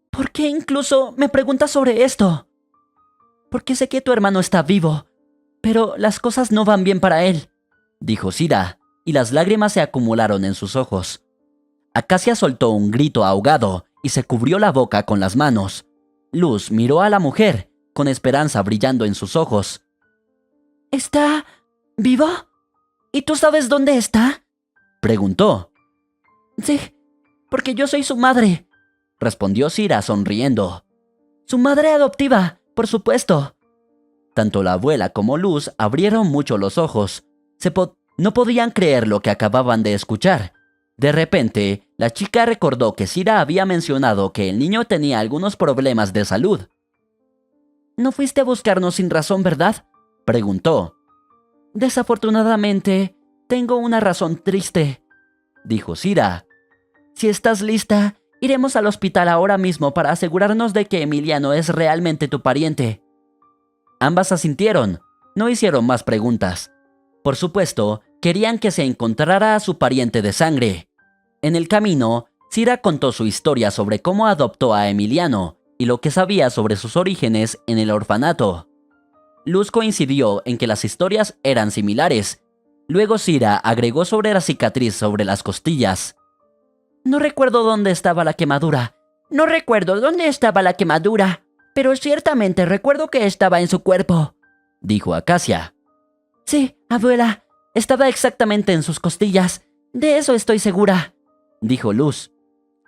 ¿Por qué incluso me preguntas sobre esto? Porque sé que tu hermano está vivo, pero las cosas no van bien para él, dijo Sira, y las lágrimas se acumularon en sus ojos. Acacia soltó un grito ahogado y se cubrió la boca con las manos. Luz miró a la mujer, con esperanza brillando en sus ojos. ¿Está vivo? ¿Y tú sabes dónde está?, preguntó. Sí, porque yo soy su madre, respondió Sira sonriendo. Su madre adoptiva, por supuesto. Tanto la abuela como Luz abrieron mucho los ojos. No podían creer lo que acababan de escuchar. De repente, la chica recordó que Sira había mencionado que el niño tenía algunos problemas de salud. ¿No fuiste a buscarnos sin razón, verdad?, preguntó. Desafortunadamente, tengo una razón triste, dijo Sira. Si estás lista, iremos al hospital ahora mismo para asegurarnos de que Emiliano es realmente tu pariente. Ambas asintieron. No hicieron más preguntas. Por supuesto, querían que se encontrara a su pariente de sangre. En el camino, Sira contó su historia sobre cómo adoptó a Emiliano y lo que sabía sobre sus orígenes en el orfanato. Luz coincidió en que las historias eran similares. Luego Sira agregó sobre la cicatriz sobre las costillas. No recuerdo dónde estaba la quemadura. Pero ciertamente recuerdo que estaba en su cuerpo, dijo Acacia. Sí, abuela, estaba exactamente en sus costillas. De eso estoy segura, dijo Luz.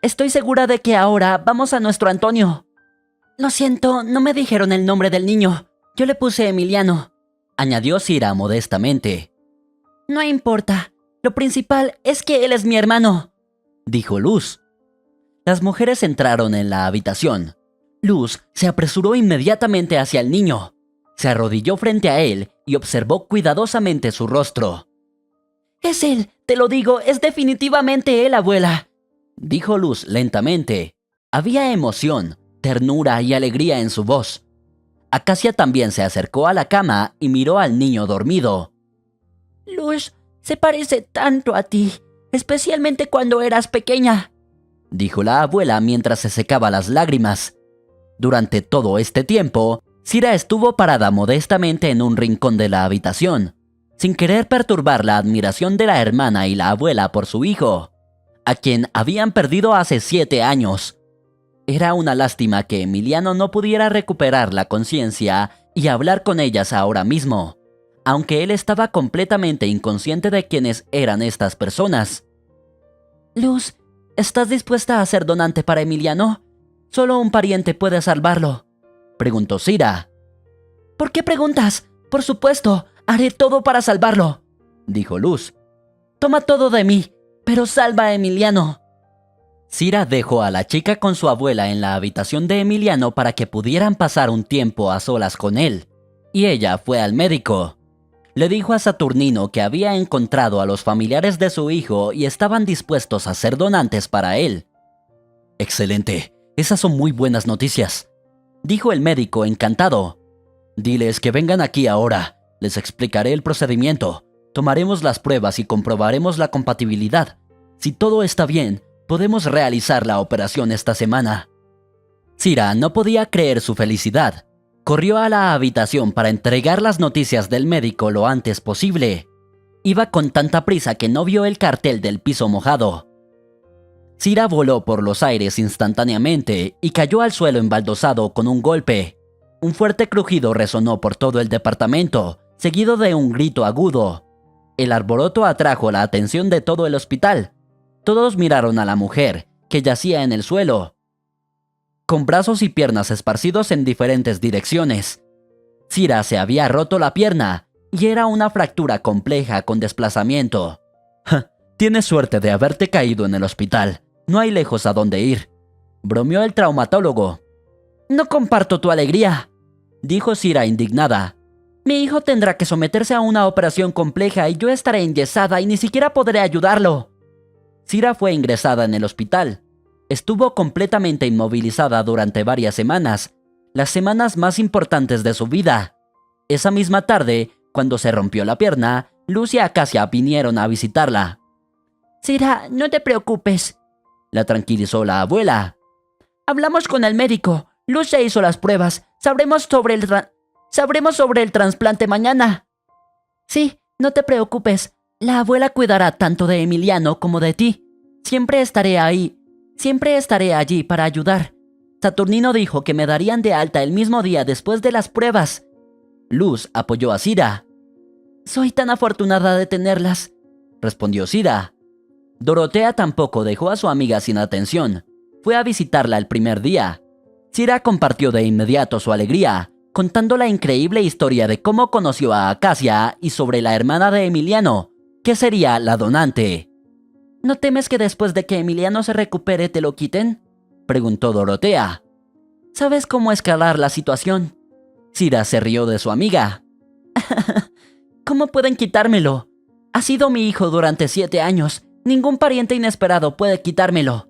Estoy segura de que ahora vamos a nuestro Antonio. Lo siento, no me dijeron el nombre del niño. Yo le puse Emiliano, añadió Sira modestamente. No importa. Lo principal es que él es mi hermano, dijo Luz. Las mujeres entraron en la habitación. Luz se apresuró inmediatamente hacia el niño. Se arrodilló frente a él y observó cuidadosamente su rostro. Es él, te lo digo, es definitivamente él, abuela, dijo Luz lentamente. Había emoción, ternura y alegría en su voz. Acacia también se acercó a la cama y miró al niño dormido. Luz, se parece tanto a ti, especialmente cuando eras pequeña, dijo la abuela mientras se secaba las lágrimas. Durante todo este tiempo, Sira estuvo parada modestamente en un rincón de la habitación, sin querer perturbar la admiración de la hermana y la abuela por su hijo, a quien habían perdido hace 7 años. Era una lástima que Emiliano no pudiera recuperar la conciencia y hablar con ellas ahora mismo, aunque él estaba completamente inconsciente de quiénes eran estas personas. Luz, ¿estás dispuesta a ser donante para Emiliano? Solo un pariente puede salvarlo, preguntó Sira. ¿Por qué preguntas? Por supuesto, haré todo para salvarlo, dijo Luz. Toma todo de mí, pero salva a Emiliano. Sira dejó a la chica con su abuela en la habitación de Emiliano para que pudieran pasar un tiempo a solas con él, y ella fue al médico. Le dijo a Saturnino que había encontrado a los familiares de su hijo y estaban dispuestos a ser donantes para él. Excelente, esas son muy buenas noticias, dijo el médico encantado. Diles que vengan aquí ahora, les explicaré el procedimiento, tomaremos las pruebas y comprobaremos la compatibilidad. Si todo está bien, podemos realizar la operación esta semana. Sira no podía creer su felicidad. Corrió a la habitación para entregar las noticias del médico lo antes posible. Iba con tanta prisa que no vio el cartel del piso mojado. Sira voló por los aires instantáneamente y cayó al suelo embaldosado con un golpe. Un fuerte crujido resonó por todo el departamento, seguido de un grito agudo. El alboroto atrajo la atención de todo el hospital. Todos miraron a la mujer, que yacía en el suelo, con brazos y piernas esparcidos en diferentes direcciones. Sira se había roto la pierna y era una fractura compleja con desplazamiento. «Tienes suerte de haberte caído en el hospital. No hay lejos a dónde ir», bromeó el traumatólogo. «No comparto tu alegría», dijo Sira indignada. «Mi hijo tendrá que someterse a una operación compleja y yo estaré enyesada y ni siquiera podré ayudarlo». Sira fue ingresada en el hospital. Estuvo completamente inmovilizada durante varias semanas, las semanas más importantes de su vida. Esa misma tarde, cuando se rompió la pierna, Luz y Acacia vinieron a visitarla. «Sira, no te preocupes», la tranquilizó la abuela. «Hablamos con el médico. Luz ya hizo las pruebas. Sabremos sobre el trasplante mañana». «Sí, no te preocupes. La abuela cuidará tanto de Emiliano como de ti. Siempre estaré ahí. Siempre estaré allí para ayudar». Saturnino dijo que me darían de alta el mismo día después de las pruebas. Luz apoyó a Sira. «Soy tan afortunada de tenerlas», respondió Sira. Dorotea tampoco dejó a su amiga sin atención. Fue a visitarla el primer día. Sira compartió de inmediato su alegría, contando la increíble historia de cómo conoció a Acacia y sobre la hermana de Emiliano, que sería la donante. «¿No temes que después de que Emiliano se recupere te lo quiten?», preguntó Dorotea. «¿Sabes cómo escalar la situación?». Sira se rió de su amiga. «¿Cómo pueden quitármelo? Ha sido mi hijo durante 7 años. Ningún pariente inesperado puede quitármelo».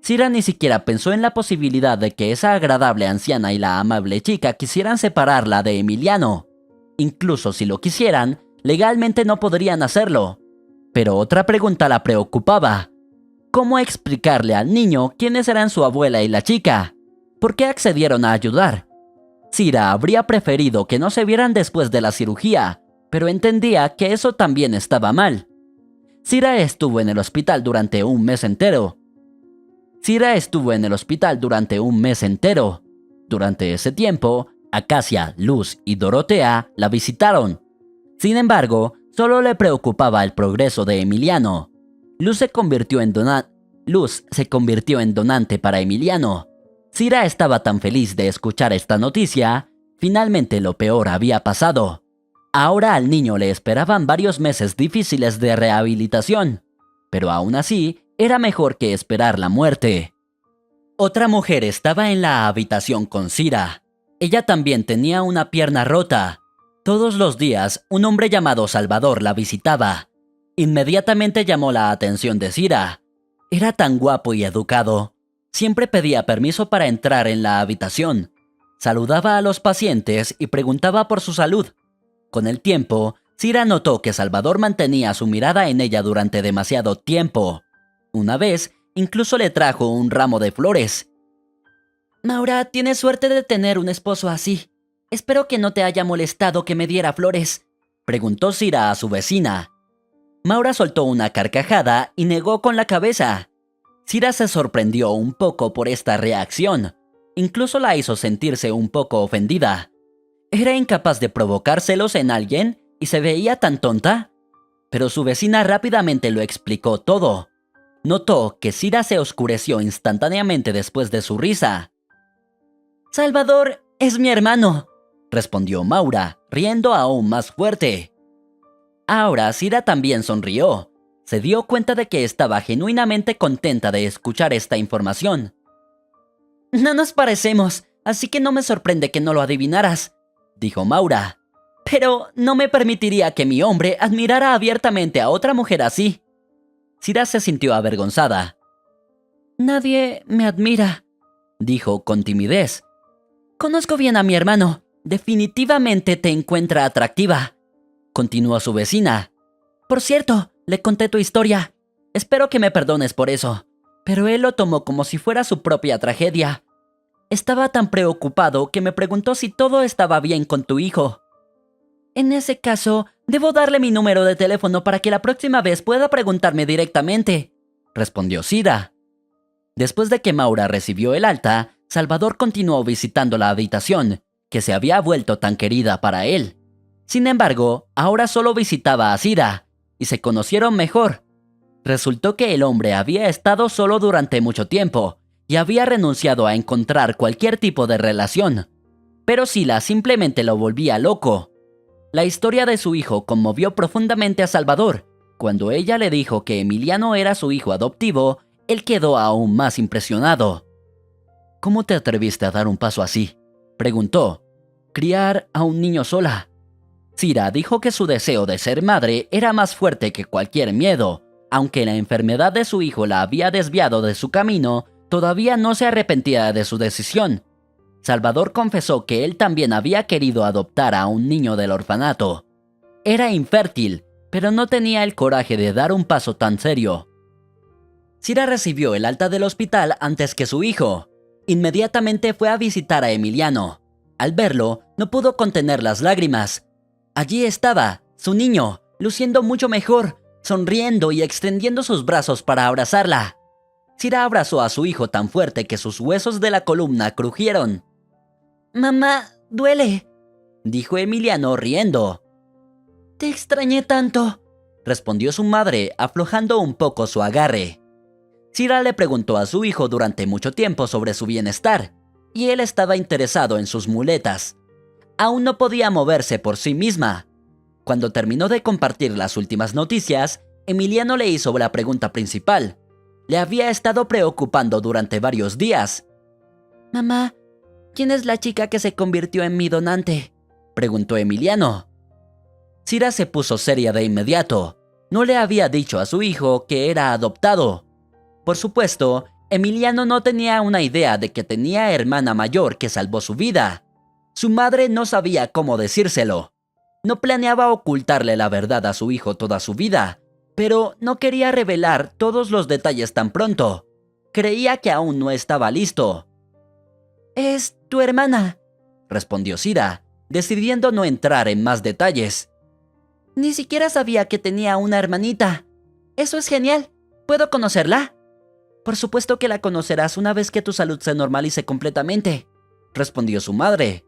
Sira ni siquiera pensó en la posibilidad de que esa agradable anciana y la amable chica quisieran separarla de Emiliano. Incluso si lo quisieran, legalmente no podrían hacerlo. Pero otra pregunta la preocupaba. ¿Cómo explicarle al niño quiénes eran su abuela y la chica? ¿Por qué accedieron a ayudar? Sira habría preferido que no se vieran después de la cirugía, pero entendía que eso también estaba mal. Sira estuvo en el hospital durante un mes entero. Durante ese tiempo, Acacia, Luz y Dorotea la visitaron. Sin embargo, solo le preocupaba el progreso de Emiliano. Luz se convirtió en donante para Emiliano. Sira estaba tan feliz de escuchar esta noticia. Finalmente lo peor había pasado. Ahora al niño le esperaban varios meses difíciles de rehabilitación, pero aún así era mejor que esperar la muerte. Otra mujer estaba en la habitación con Sira. Ella también tenía una pierna rota. Todos los días, un hombre llamado Salvador la visitaba. Inmediatamente llamó la atención de Sira. Era tan guapo y educado. Siempre pedía permiso para entrar en la habitación. Saludaba a los pacientes y preguntaba por su salud. Con el tiempo, Sira notó que Salvador mantenía su mirada en ella durante demasiado tiempo. Una vez, incluso le trajo un ramo de flores. «Maura, tienes suerte de tener un esposo así. Espero que no te haya molestado que me diera flores», preguntó Sira a su vecina. Maura soltó una carcajada y negó con la cabeza. Sira se sorprendió un poco por esta reacción. Incluso la hizo sentirse un poco ofendida. ¿Era incapaz de provocar celos en alguien y se veía tan tonta? Pero su vecina rápidamente lo explicó todo. Notó que Sira se oscureció instantáneamente después de su risa. «Salvador es mi hermano», respondió Maura, riendo aún más fuerte. Ahora Sira también sonrió. Se dio cuenta de que estaba genuinamente contenta de escuchar esta información. «No nos parecemos, así que no me sorprende que no lo adivinaras», dijo Maura. «Pero no me permitiría que mi hombre admirara abiertamente a otra mujer así». Sira se sintió avergonzada. «Nadie me admira», dijo con timidez. «Conozco bien a mi hermano. Definitivamente te encuentra atractiva», continuó su vecina. «Por cierto, le conté tu historia. Espero que me perdones por eso. Pero él lo tomó como si fuera su propia tragedia. Estaba tan preocupado que me preguntó si todo estaba bien con tu hijo. En ese caso, debo darle mi número de teléfono para que la próxima vez pueda preguntarme directamente», respondió Sira. Después de que Maura recibió el alta, Salvador continuó visitando la habitación, que se había vuelto tan querida para él. Sin embargo, ahora solo visitaba a Sira, y se conocieron mejor. Resultó que el hombre había estado solo durante mucho tiempo, y había renunciado a encontrar cualquier tipo de relación. Pero Sila simplemente lo volvía loco. La historia de su hijo conmovió profundamente a Salvador. Cuando ella le dijo que Emiliano era su hijo adoptivo, él quedó aún más impresionado. ¿Cómo te atreviste a dar un paso así?, preguntó. ¿Criar a un niño sola? Sira dijo que su deseo de ser madre era más fuerte que cualquier miedo. Aunque la enfermedad de su hijo la había desviado de su camino, todavía no se arrepentía de su decisión. Salvador confesó que él también había querido adoptar a un niño del orfanato. Era infértil, pero no tenía el coraje de dar un paso tan serio. Sira recibió el alta del hospital antes que su hijo. Inmediatamente fue a visitar a Emiliano. Al verlo, no pudo contener las lágrimas. Allí estaba, su niño, luciendo mucho mejor, sonriendo y extendiendo sus brazos para abrazarla. Sira abrazó a su hijo tan fuerte que sus huesos de la columna crujieron. Mamá, duele, dijo Emiliano riendo. te extrañé tanto, respondió su madre, aflojando un poco su agarre. Sira le preguntó a su hijo durante mucho tiempo sobre su bienestar, y él estaba interesado en sus muletas. Aún no podía moverse por sí misma. Cuando terminó de compartir las últimas noticias, Emiliano le hizo la pregunta principal. Le había estado preocupando durante varios días. Mamá, ¿quién es la chica que se convirtió en mi donante?, preguntó Emiliano. Sira se puso seria de inmediato. No le había dicho a su hijo que era adoptado. Por supuesto, Emiliano no tenía una idea de que tenía hermana mayor que salvó su vida. Su madre no sabía cómo decírselo. No planeaba ocultarle la verdad a su hijo toda su vida, pero no quería revelar todos los detalles tan pronto. Creía que aún no estaba listo. Es tu hermana, respondió Sira, decidiendo no entrar en más detalles. Ni siquiera sabía que tenía una hermanita. Eso es genial. ¿Puedo conocerla? Por supuesto que la conocerás una vez que tu salud se normalice completamente, respondió su madre.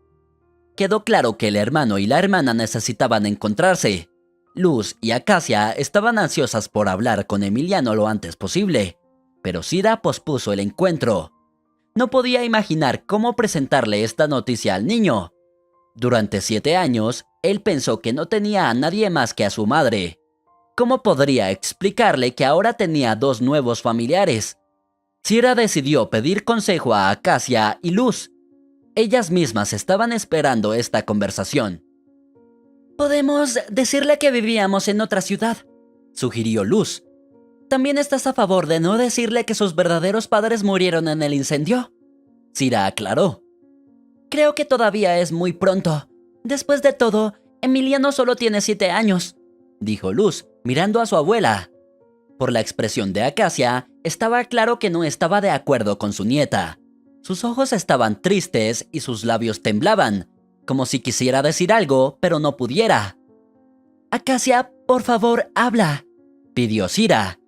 Quedó claro que el hermano y la hermana necesitaban encontrarse. Luz y Acacia estaban ansiosas por hablar con Emiliano lo antes posible, pero Sira pospuso el encuentro. No podía imaginar cómo presentarle esta noticia al niño. Durante 7 años, él pensó que no tenía a nadie más que a su madre. ¿Cómo podría explicarle que ahora tenía 2 nuevos familiares? Sira decidió pedir consejo a Acacia y Luz. Ellas mismas estaban esperando esta conversación. Podemos decirle que vivíamos en otra ciudad, sugirió Luz. ¿También estás a favor de no decirle que sus verdaderos padres murieron en el incendio? Sira aclaró. Creo que todavía es muy pronto. Después de todo, Emiliano solo tiene 7 años, dijo Luz, mirando a su abuela. Por la expresión de Acacia, estaba claro que no estaba de acuerdo con su nieta. Sus ojos estaban tristes y sus labios temblaban, como si quisiera decir algo, pero no pudiera. Acacia, por favor, habla, pidió Sira.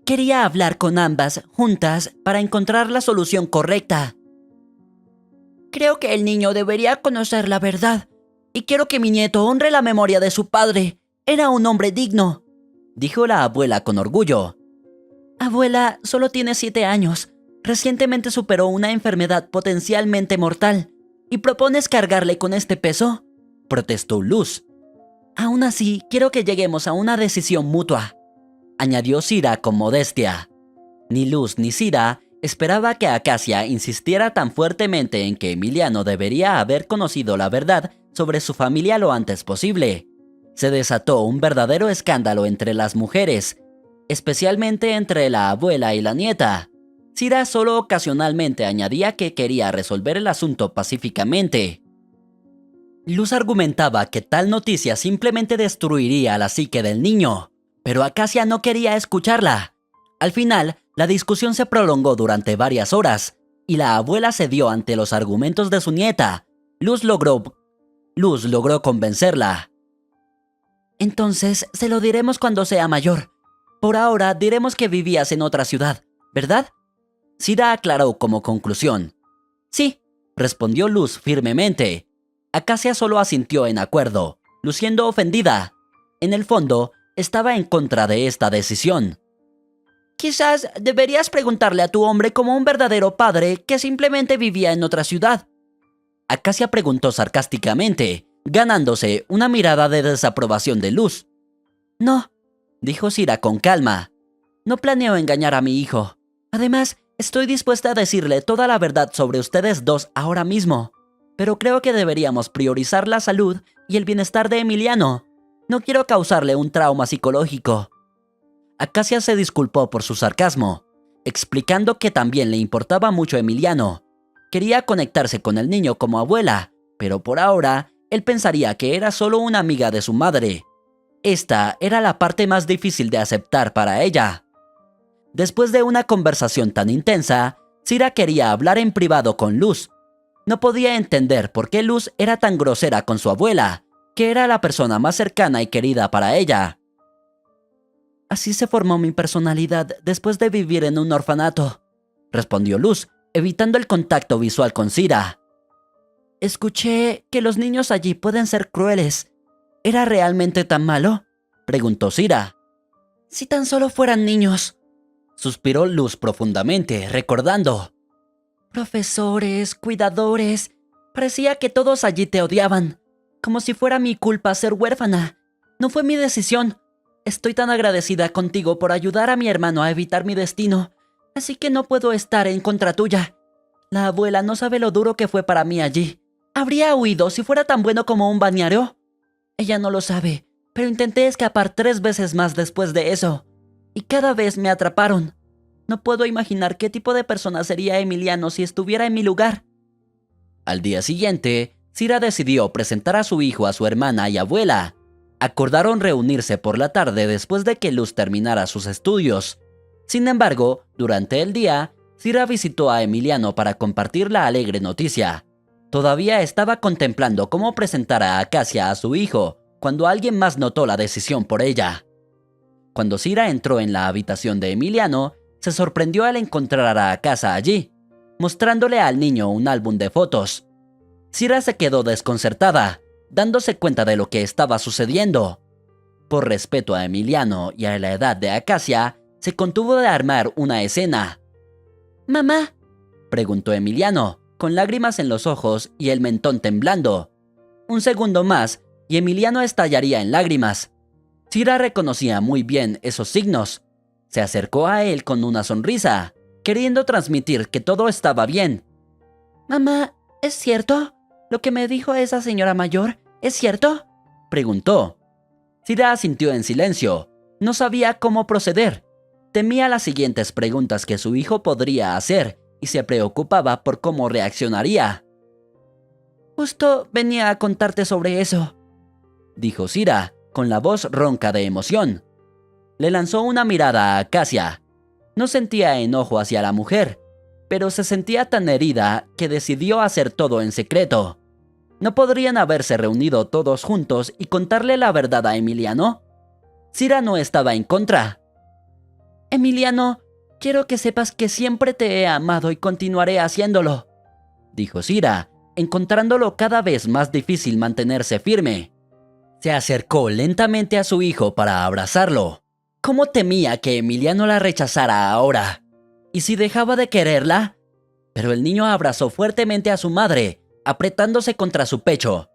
Quería hablar con ambas, juntas, para encontrar la solución correcta. Creo que el niño debería conocer la verdad, y quiero que mi nieto honre la memoria de su padre. Era un hombre digno, dijo la abuela con orgullo. Abuela, solo tiene 7 años. Recientemente superó una enfermedad potencialmente mortal. ¿Y propones cargarle con este peso?, protestó Luz. Aún así, quiero que lleguemos a una decisión mutua, añadió Sira con modestia. Ni Luz ni Sira esperaba que Acacia insistiera tan fuertemente en que Emiliano debería haber conocido la verdad sobre su familia lo antes posible. Se desató un verdadero escándalo entre las mujeres, especialmente entre la abuela y la nieta. Sira solo ocasionalmente añadía que quería resolver el asunto pacíficamente. Luz argumentaba que tal noticia simplemente destruiría la psique del niño, pero Acacia no quería escucharla. Al final, la discusión se prolongó durante varias horas, y la abuela cedió ante los argumentos de su nieta. Luz logró convencerla. Entonces, se lo diremos cuando sea mayor. Por ahora, diremos que vivías en otra ciudad, ¿verdad? Sira aclaró como conclusión. Sí, Respondió Luz firmemente. Acacia solo asintió en acuerdo, luciendo ofendida. En el fondo, estaba en contra de esta decisión. quizás deberías preguntarle a tu hombre como un verdadero padre que simplemente vivía en otra ciudad. Acacia preguntó sarcásticamente, ganándose una mirada de desaprobación de Luz. No, Dijo Sira con calma. no planeo engañar a mi hijo. Además, estoy dispuesta a decirle toda la verdad sobre ustedes dos ahora mismo. Pero creo que deberíamos priorizar la salud y el bienestar de Emiliano. No quiero causarle un trauma psicológico. Acacia se disculpó por su sarcasmo, explicando que también le importaba mucho Emiliano. Quería conectarse con el niño como abuela, pero por ahora él pensaría que era solo una amiga de su madre. Esta era la parte más difícil de aceptar para ella. Después de una conversación tan intensa, Sira quería hablar en privado con Luz. No podía entender por qué Luz era tan grosera con su abuela, que era la persona más cercana y querida para ella. Así se formó mi personalidad después de vivir en un orfanato, Respondió Luz, evitando el contacto visual con Sira. Escuché que los niños allí pueden ser crueles. ¿Era realmente tan malo? Preguntó Sira. Si tan solo fueran niños. Suspiró Luz profundamente, recordando. Profesores, cuidadores. Parecía que todos allí te odiaban. Como si fuera mi culpa ser huérfana. No fue mi decisión. Estoy tan agradecida contigo por ayudar a mi hermano a evitar mi destino. Así que no puedo estar en contra tuya. La abuela no sabe lo duro que fue para mí allí. ¿Habría huido si fuera tan bueno como un bañario? Ella no lo sabe, pero intenté escapar 3 veces más después de eso. Y cada vez me atraparon. No puedo imaginar qué tipo de persona sería Emiliano si estuviera en mi lugar. Al día siguiente, Sira decidió presentar a su hijo a su hermana y abuela. Acordaron reunirse por la tarde después de que Luz terminara sus estudios. Sin embargo, durante el día, Sira visitó a Emiliano para compartir la alegre noticia. Todavía estaba contemplando cómo presentar a Acacia a su hijo, cuando alguien más notó la decisión por ella. Cuando Sira entró en la habitación de Emiliano, se sorprendió al encontrar a Acacia allí, mostrándole al niño un álbum de fotos. Sira se quedó desconcertada, dándose cuenta de lo que estaba sucediendo. Por respeto a Emiliano y a la edad de Acacia, se contuvo de armar una escena. «Mamá», preguntó Emiliano, con lágrimas en los ojos y el mentón temblando. Un segundo más, y Emiliano estallaría en lágrimas. Sira reconocía muy bien esos signos. Se acercó a él con una sonrisa, queriendo transmitir que todo estaba bien. «Mamá, ¿es cierto? ¿Lo que me dijo esa señora mayor es cierto?», preguntó. Sira asintió en silencio. No sabía cómo proceder. Temía las siguientes preguntas que su hijo podría hacer y se preocupaba por cómo reaccionaría. «Justo venía a contarte sobre eso», dijo Sira, con la voz ronca de emoción. Le lanzó una mirada a Acacia. No sentía enojo hacia la mujer, pero se sentía tan herida que decidió hacer todo en secreto. ¿No podrían haberse reunido todos juntos y contarle la verdad a Emiliano? Sira no estaba en contra. «Emiliano, quiero que sepas que siempre te he amado y continuaré haciéndolo», dijo Sira, encontrándolo cada vez más difícil mantenerse firme. Se acercó lentamente a su hijo para abrazarlo. ¿Cómo temía que Emiliano la rechazara ahora? ¿Y si dejaba de quererla? Pero el niño abrazó fuertemente a su madre, apretándose contra su pecho.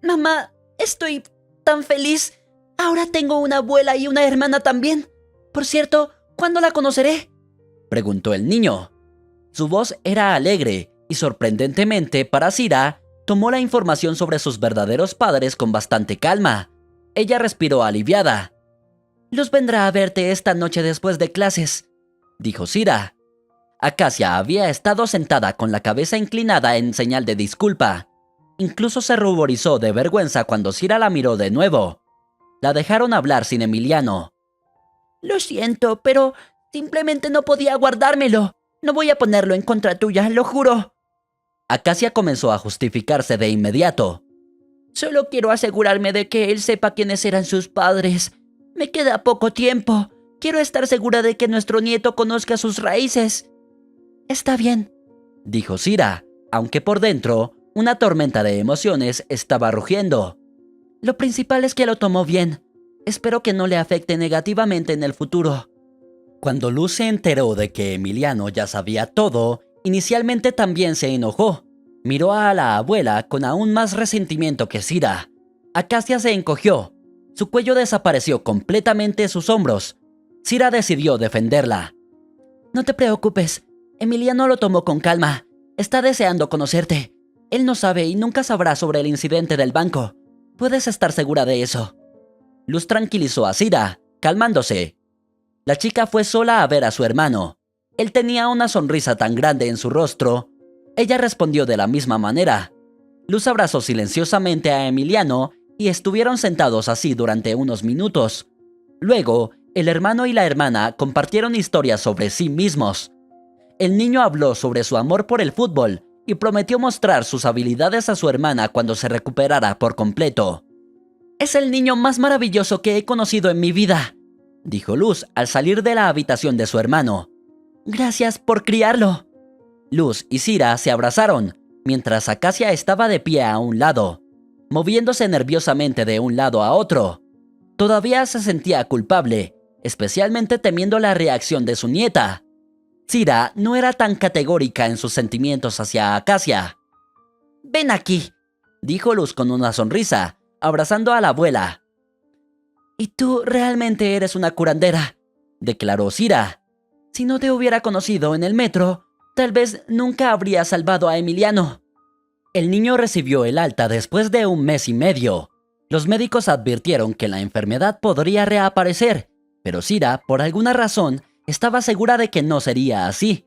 «Mamá, estoy tan feliz. Ahora tengo una abuela y una hermana también. Por cierto, ¿cuándo la conoceré?», preguntó el niño. Su voz era alegre y sorprendentemente para Sira, tomó la información sobre sus verdaderos padres con bastante calma. Ella respiró aliviada. «Luz vendrá a verte esta noche después de clases», dijo Sira. Acacia había estado sentada con la cabeza inclinada en señal de disculpa. Incluso se ruborizó de vergüenza cuando Sira la miró de nuevo. La dejaron hablar sin Emiliano. «Lo siento, pero simplemente no podía guardármelo. No voy a ponerlo en contra tuya, lo juro». Acacia comenzó a justificarse de inmediato. «Solo quiero asegurarme de que él sepa quiénes eran sus padres. Me queda poco tiempo. Quiero estar segura de que nuestro nieto conozca sus raíces». Está bien, dijo Sira, aunque por dentro una tormenta de emociones estaba rugiendo. lo principal es que lo tomó bien. Espero que no le afecte negativamente en el futuro. Cuando Luz se enteró de que Emiliano ya sabía todo, inicialmente también se enojó. Miró a la abuela con aún más resentimiento que Sira. Acacia se encogió. Su cuello desapareció completamente de sus hombros. Sira decidió defenderla. No te preocupes, Emiliano lo tomó con calma. Está deseando conocerte. Él no sabe y nunca sabrá sobre el incidente del banco. Puedes estar segura de eso. Luz tranquilizó a Sira, calmándose. La chica fue sola a ver a su hermano. Él tenía una sonrisa tan grande en su rostro. Ella respondió de la misma manera. Luz abrazó silenciosamente a Emiliano y estuvieron sentados así durante unos minutos. Luego, el hermano y la hermana compartieron historias sobre sí mismos. El niño habló sobre su amor por el fútbol y prometió mostrar sus habilidades a su hermana cuando se recuperara por completo. Es el niño más maravilloso que he conocido en mi vida, dijo Luz al salir de la habitación de su hermano. Gracias por criarlo. Luz y Sira se abrazaron, mientras Acacia estaba de pie a un lado, moviéndose nerviosamente de un lado a otro. Todavía se sentía culpable, especialmente temiendo la reacción de su nieta. Sira no era tan categórica en sus sentimientos hacia Acacia. Ven aquí, dijo Luz con una sonrisa, abrazando a la abuela. Y tú realmente eres una curandera, declaró Sira. Si no te hubiera conocido en el metro, tal vez nunca habría salvado a Emiliano. El niño recibió el alta después de 1 mes y medio. Los médicos advirtieron que la enfermedad podría reaparecer, pero Sira, por alguna razón, estaba segura de que no sería así.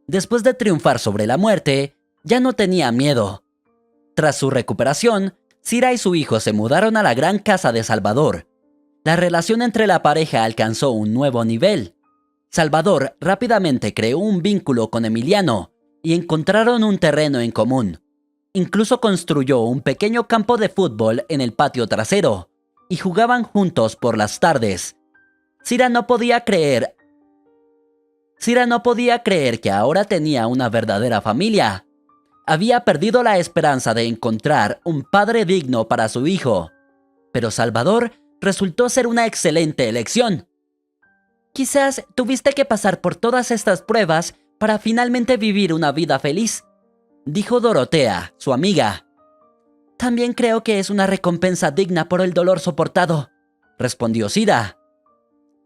Después de triunfar sobre la muerte, ya no tenía miedo. Tras su recuperación, Sira y su hijo se mudaron a la gran casa de Salvador. La relación entre la pareja alcanzó un nuevo nivel. Salvador rápidamente creó un vínculo con Emiliano y encontraron un terreno en común. Incluso construyó un pequeño campo de fútbol en el patio trasero y jugaban juntos por las tardes. Sira no podía creer que ahora tenía una verdadera familia. Había perdido la esperanza de encontrar un padre digno para su hijo, pero Salvador resultó ser una excelente elección. Quizás tuviste que pasar por todas estas pruebas para finalmente vivir una vida feliz, dijo Dorotea, su amiga. También creo que es una recompensa digna por el dolor soportado, respondió Sira.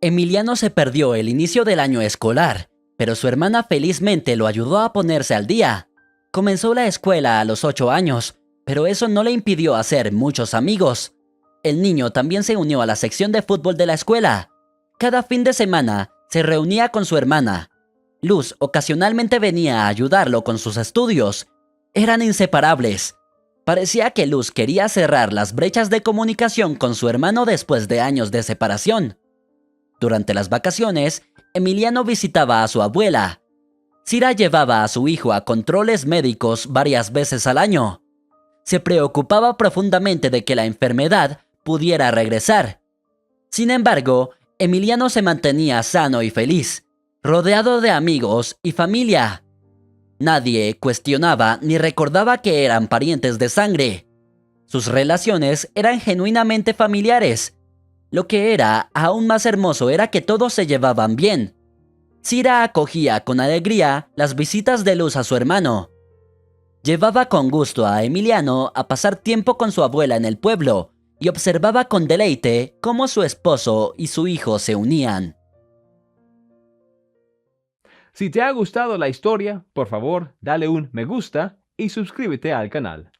Emiliano se perdió el inicio del año escolar, pero su hermana felizmente lo ayudó a ponerse al día. Comenzó la escuela a los 8 años, pero eso no le impidió hacer muchos amigos. El niño también se unió a la sección de fútbol de la escuela. Cada fin de semana se reunía con su hermana. Luz ocasionalmente venía a ayudarlo con sus estudios. Eran inseparables. Parecía que Luz quería cerrar las brechas de comunicación con su hermano después de años de separación. Durante las vacaciones, Emiliano visitaba a su abuela. Sira llevaba a su hijo a controles médicos varias veces al año. Se preocupaba profundamente de que la enfermedad pudiera regresar. Sin embargo, Emiliano se mantenía sano y feliz, rodeado de amigos y familia. Nadie cuestionaba ni recordaba que eran parientes de sangre. Sus relaciones eran genuinamente familiares. Lo que era aún más hermoso era que todos se llevaban bien. Sira acogía con alegría las visitas de Luz a su hermano. Llevaba con gusto a Emiliano a pasar tiempo con su abuela en el pueblo y observaba con deleite cómo su esposo y su hijo se unían. Si te ha gustado la historia, por favor, dale un me gusta y suscríbete al canal.